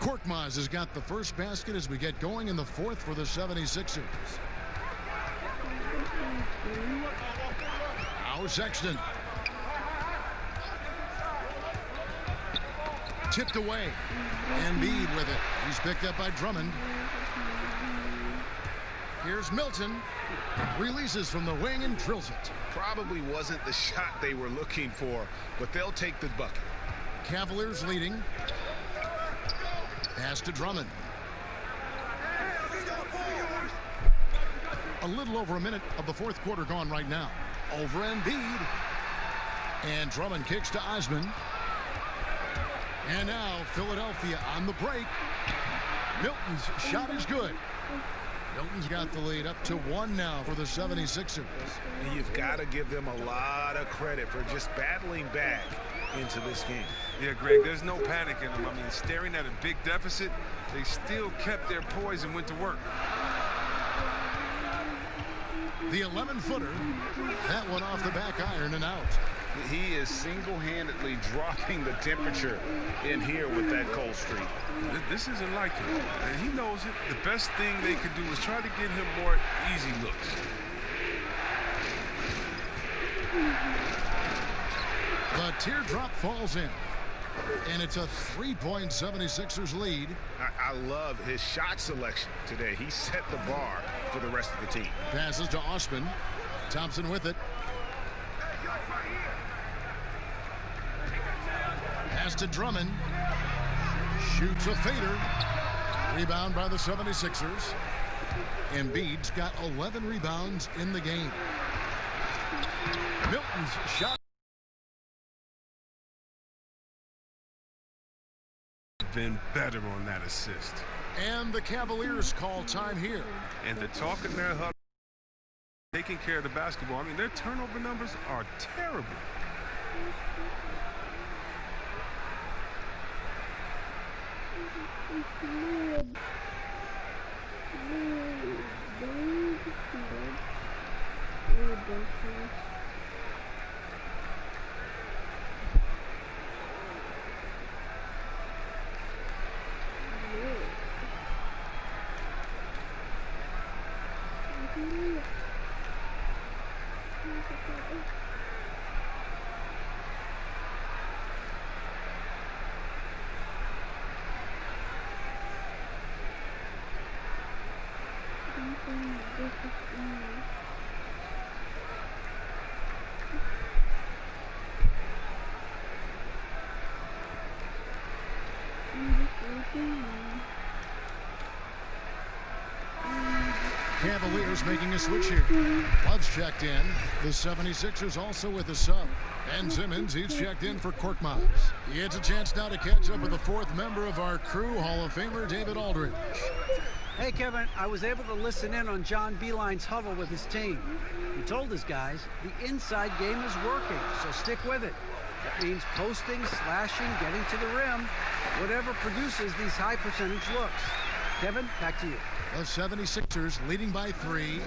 Korkmaz has got the first basket as we get going in the fourth for the 76ers. Now Sexton. Tipped away. Embiid with it. He's picked up by Drummond. Here's Milton. Releases from the wing and drills it.
Probably wasn't the shot they were looking for, but they'll take the bucket.
Cavaliers leading. Pass to Drummond. A little over a minute of the fourth quarter gone right now. Over Embiid. And Drummond kicks to Osman. And now Philadelphia on the break. Milton's shot is good. Milton's got the lead up to 1 now for the 76ers.
And you've got to give them a lot of credit for just battling back into this game.
Yeah, Greg, there's no panic in them. I mean, staring at a big deficit, they still kept their poise and went to work.
The 11-footer. That one off the back iron and out.
He is single-handedly dropping the temperature in here with that cold streak.
This isn't like him, and he knows it. The best thing they could do is try to get him more easy looks.
The teardrop falls in, and it's a 3-point 76ers lead.
I love his shot selection today. He set the bar for the rest of the team.
Passes to Osman. Thompson with it. Pass to Drummond. Shoots a fader. Rebound by the 76ers. Embiid's got 11 rebounds in the game. Milton's shot.
Been better on that assist.
And the Cavaliers call time here.
And the talk in their huddle, taking care of the basketball. I mean, their turnover numbers are terrible.
Cavaliers making a switch here. Love's checked in. The 76ers also with a sub. Ben Simmons, he's checked in for Korkmaz. He gets a chance now to catch up with the fourth member of our crew, Hall of Famer David Aldridge.
Hey, Kevin, I was able to listen in on John Beilein's huddle with his team. He told his guys the inside game is working, so stick with it. That means posting, slashing, getting to the rim, whatever produces these high percentage looks. Kevin, back to you.
The 76ers leading by 3.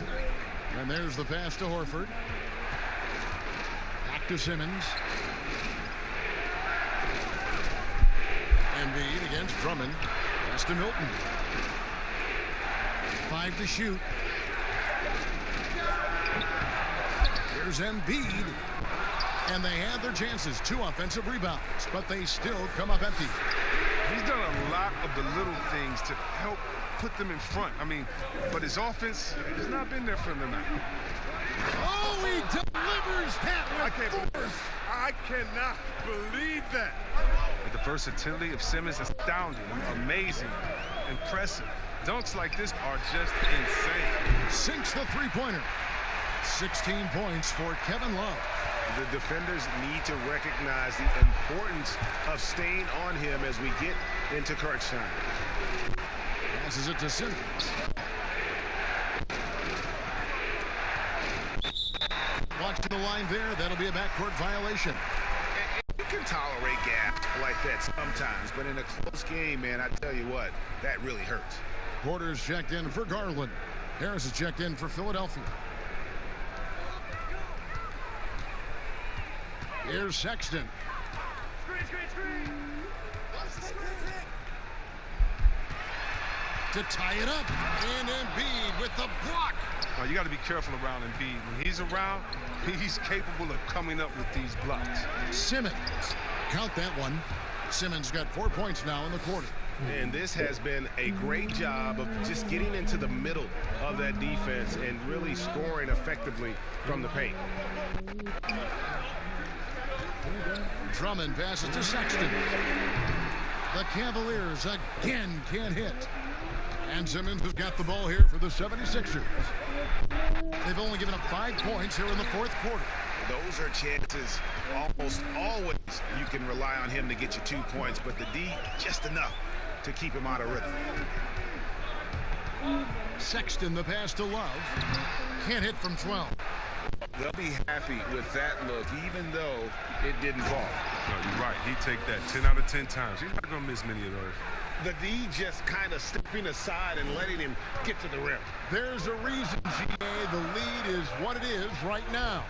And there's the pass to Horford. Back to Simmons. Embiid against Drummond. Pass to Milton. 5 to shoot. Here's Embiid. And they had their chances. 2 offensive rebounds, but they still come up empty.
He's done a lot of the little things to help put them in front. I mean, but his offense has not been there for him tonight.
Oh, he delivers that with force.
I cannot believe that. The versatility of Simmons is astounding, amazing, impressive. Dunks like this are just insane.
Sinks the three-pointer. 16 points for Kevin Love.
The defenders need to recognize the importance of staying on him as we get into crunch time.
Passes it to Simmons. Watching the line there, that'll be a backcourt violation.
You can tolerate gaps like that sometimes, but in a close game, man, I tell you what, that really hurts.
Porter's checked in for Garland. Harris is checked in for Philadelphia. Here's Sexton. To tie it up. And Embiid with the block.
Oh, you got to be careful around Embiid. When he's around, he's capable of coming up with these blocks.
Simmons. Count that one. Simmons got 4 points now in the quarter.
And this has been a great job of just getting into the middle of that defense and really scoring effectively from the paint.
Drummond passes to Sexton. The Cavaliers again can't hit. And Simmons has got the ball here for the 76ers. They've only given up 5 points here in the fourth quarter.
Those are chances almost always you can rely on him to get you 2 points, but the D just enough to keep him out of rhythm.
Sexton, the pass to Love. Can't hit from 12.
They'll be happy with that look, even though it didn't fall.
No, you're right. He'd take that 10 out of 10 times. He's not going to miss many of those.
The D just kind of stepping aside and letting him get to the rim.
There's a reason, GA. The lead is what it is right now.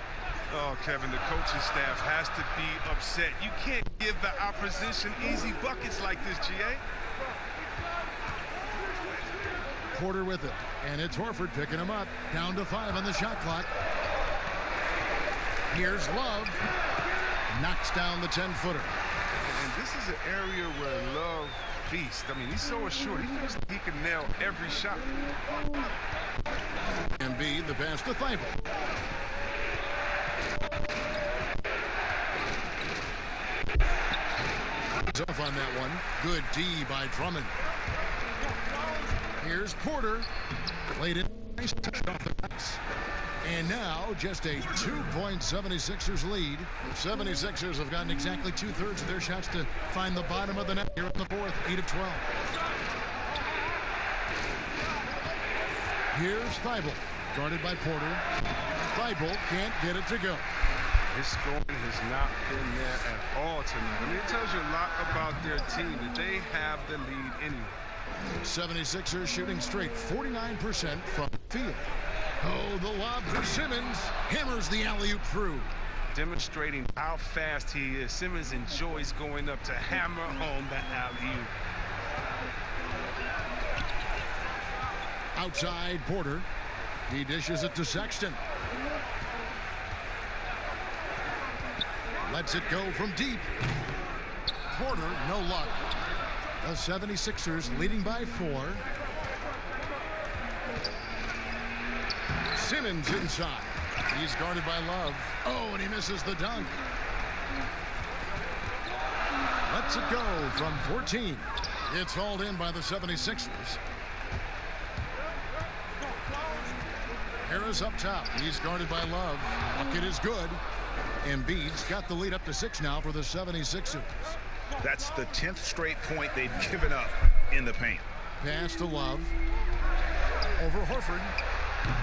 Oh, Kevin, the coaching staff has to be upset. You can't give the opposition easy buckets like this, GA.
Porter with it, and it's Horford picking him up. Down to 5 on the shot clock. Here's Love. Knocks down the 10-footer.
And this is an area where Love beast. I mean, he's so assured. He feels like he can nail every shot.
Embiid, the pass to Thibault. Off on that one. Good D by Drummond. Here's Porter. Played it. Nice touch off the pass. And now just a 2-point 76ers lead. The 76ers have gotten exactly 2/3 of their shots to find the bottom of the net here in the fourth. 8 of 12. Here's Thibault. Guarded by Porter. Thibault can't get it to go.
His scoring has not been there at all tonight. I mean, it tells you a lot about their team that they have the lead anyway.
76ers shooting straight 49% from the field. Oh, the lob for Simmons. Hammers the alley-oop through.
Demonstrating how fast he is. Simmons enjoys going up to hammer home the alley-oop.
Outside Porter. He dishes it to Sexton. Lets it go from deep. Porter, no luck. The 76ers leading by 4. Simmons inside. He's guarded by Love. Oh, and he misses the dunk. Lets it go from 14. It's hauled in by the 76ers. Harris up top. He's guarded by Love. Bucket is good. Embiid's got the lead up to 6 now for the 76ers.
That's the 10th straight point they've given up in the paint.
Pass to Love. Over Horford.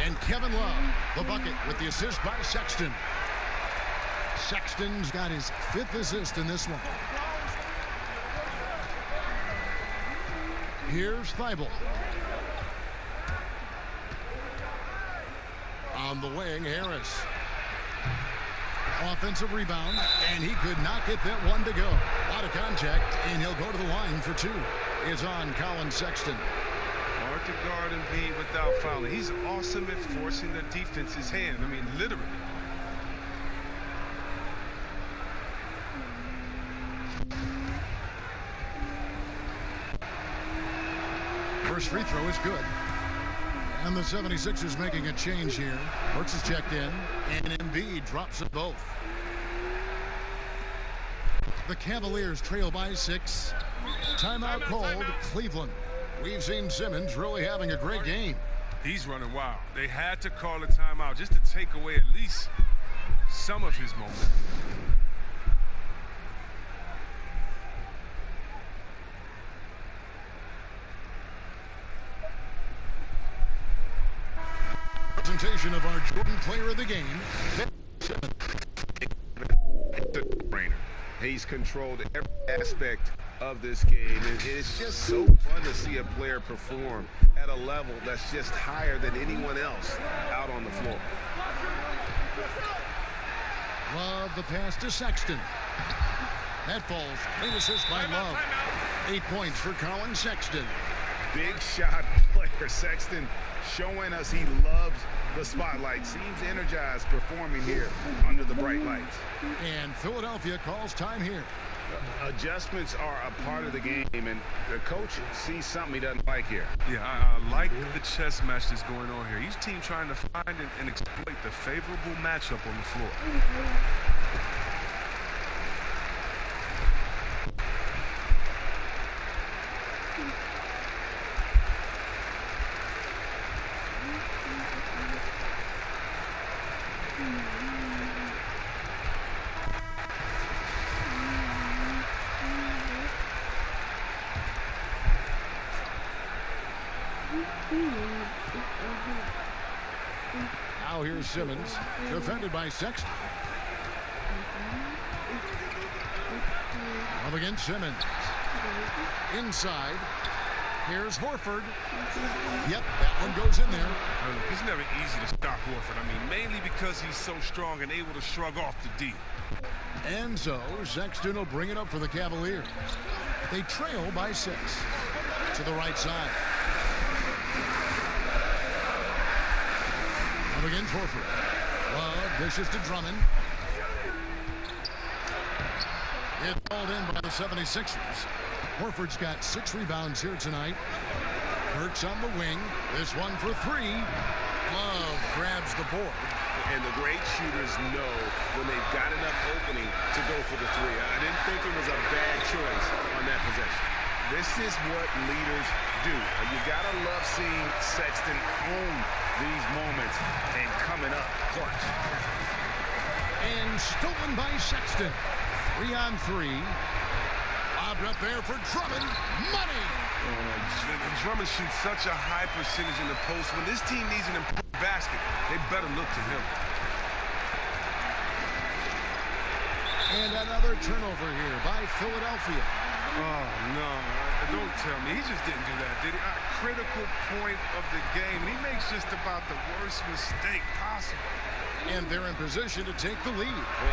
And Kevin Love, the bucket with the assist by Sexton. Sexton's got his 5th assist in this one. Here's Thibault. On the wing, Harris. Offensive rebound, and he could not get that one to go. A lot of contact, and he'll go to the line for 2. Is on Colin Sexton.
Hard to guard Embiid without fouling. He's awesome at forcing the defense's hand. I mean, literally.
First free throw is good. And the 76ers making a change here. Burks is checked in, and Embiid drops it both. The Cavaliers trail by 6. Timeout called Cleveland. We've seen Simmons really having a great game.
He's running wild. They had to call a timeout just to take away at least some of his momentum.
Presentation of our Jordan Player of the Game.
He's controlled every aspect of this game. It's just so fun to see a player perform at a level that's just higher than anyone else out on the floor.
Love the pass to Sexton. That falls. Great assist by Love. 8 points for Colin Sexton.
Big shot player Sexton showing us he loves the spotlight. Seems energized performing here under the bright lights.
And Philadelphia calls time here.
Adjustments are a part of the game, and the coach sees something he doesn't like here.
Yeah, I like the chess match that's going on here. Each team trying to find and exploit the favorable matchup on the floor.
Now here's Simmons, defended by Sexton. Up against Simmons. Inside. Here's Horford. Yep, that one goes in there.
It's never easy to stop Horford. I mean, mainly because he's so strong and able to shrug off the D.
And so Sexton will bring it up for the Cavaliers. They trail by 6. To the right side. Up against Horford. Love dishes to Drummond. It's called in by the 76ers. Horford's got 6 rebounds here tonight. Burks on the wing. This one for 3. Love grabs the board.
And the great shooters know when they've got enough opening to go for the 3. I didn't think it was a bad choice on that possession. This is what leaders do. You got to love seeing Sexton own these moments and coming up clutch.
And stolen by Sexton. 3 on 3. Lobbed up there for Drummond. Money!
Drummond shoots such a high percentage in the post. When this team needs an improved basket, they better look to him.
And another turnover here by Philadelphia.
Oh, no. Don't tell me. He just didn't do that, did he? A critical point of the game. And he makes just about the worst mistake possible.
And they're in position to take the lead.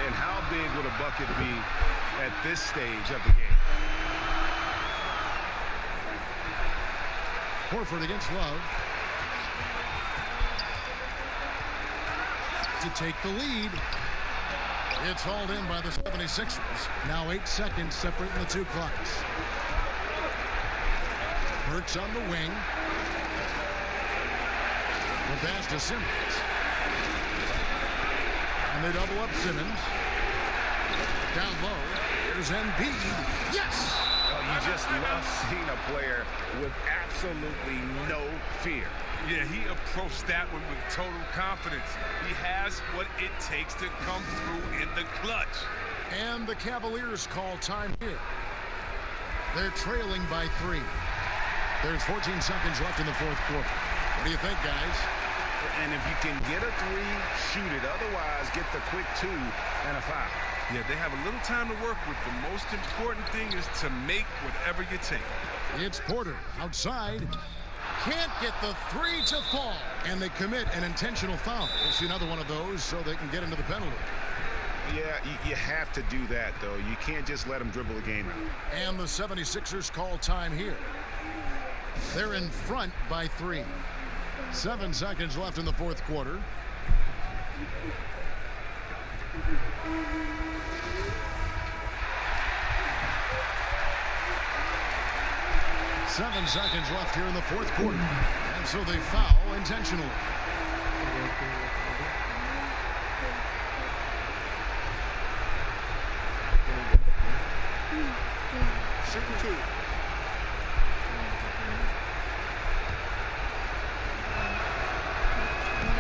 And how big would a bucket be at this stage of the game?
Horford against Love. To take the lead. It's hauled in by the 76ers. Now 8 seconds separating the 2 clocks. Burks on the wing. The pass to Simmons. And they double up Simmons. Down low. Here's Embiid. Yes!
You just love seeing a player with absolutely no fear.
Yeah, he approached that one with total confidence. He has what it takes to come through in the clutch.
And the Cavaliers call time here. They're trailing by 3. There's 14 seconds left in the 4th quarter. What do you think, guys?
And if you can get a 3, shoot it. Otherwise, get the quick 2 and a foul.
Yeah, they have a little time to work with. The most important thing is to make whatever you take.
It's Porter outside. Can't get the 3 to fall. And they commit an intentional foul. We'll see another one of those so they can get into the penalty.
Yeah, you have to do that, though. You can't just let them dribble the game out.
And the 76ers call time here. They're in front by 3. 7 seconds left in the 4th quarter. Seven seconds left here in the 4th quarter. And so they foul intentionally.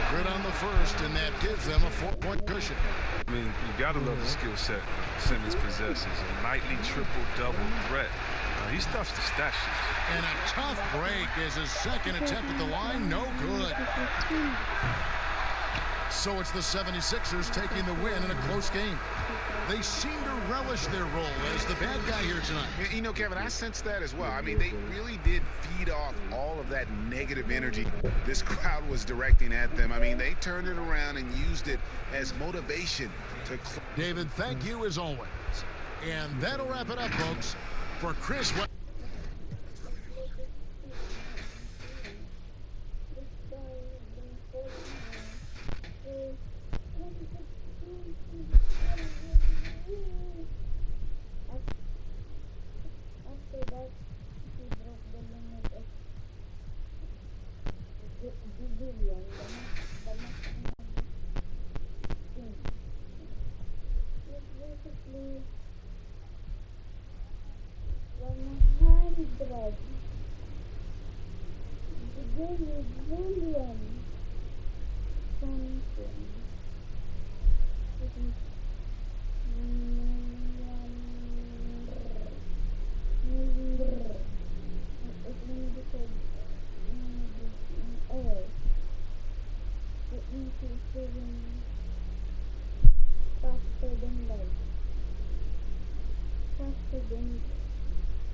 Good on the first, and that gives them a 4-point cushion.
I mean, you got to love the skill set Simmons possesses. A nightly triple-double threat. He stuffs the stat sheet.
And a tough break as his second attempt at the line. No good. So it's the 76ers taking the win in a close game. They seem to relish their role as the bad guy here tonight.
You know, Kevin, I sense that as well. I mean, they really did feed off all of that negative energy this crowd was directing at them. I mean, they turned it around and used it as motivation to...
David, thank you as always. And that'll wrap it up, folks, for Chris...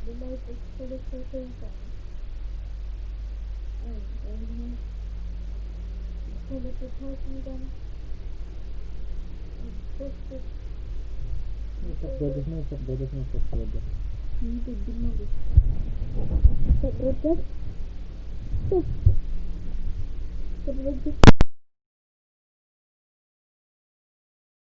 the night is for the second time. And for the protection gun, and pushed it.
Подводишь, подводишь.
Не думали. Подводишь. Подводишь.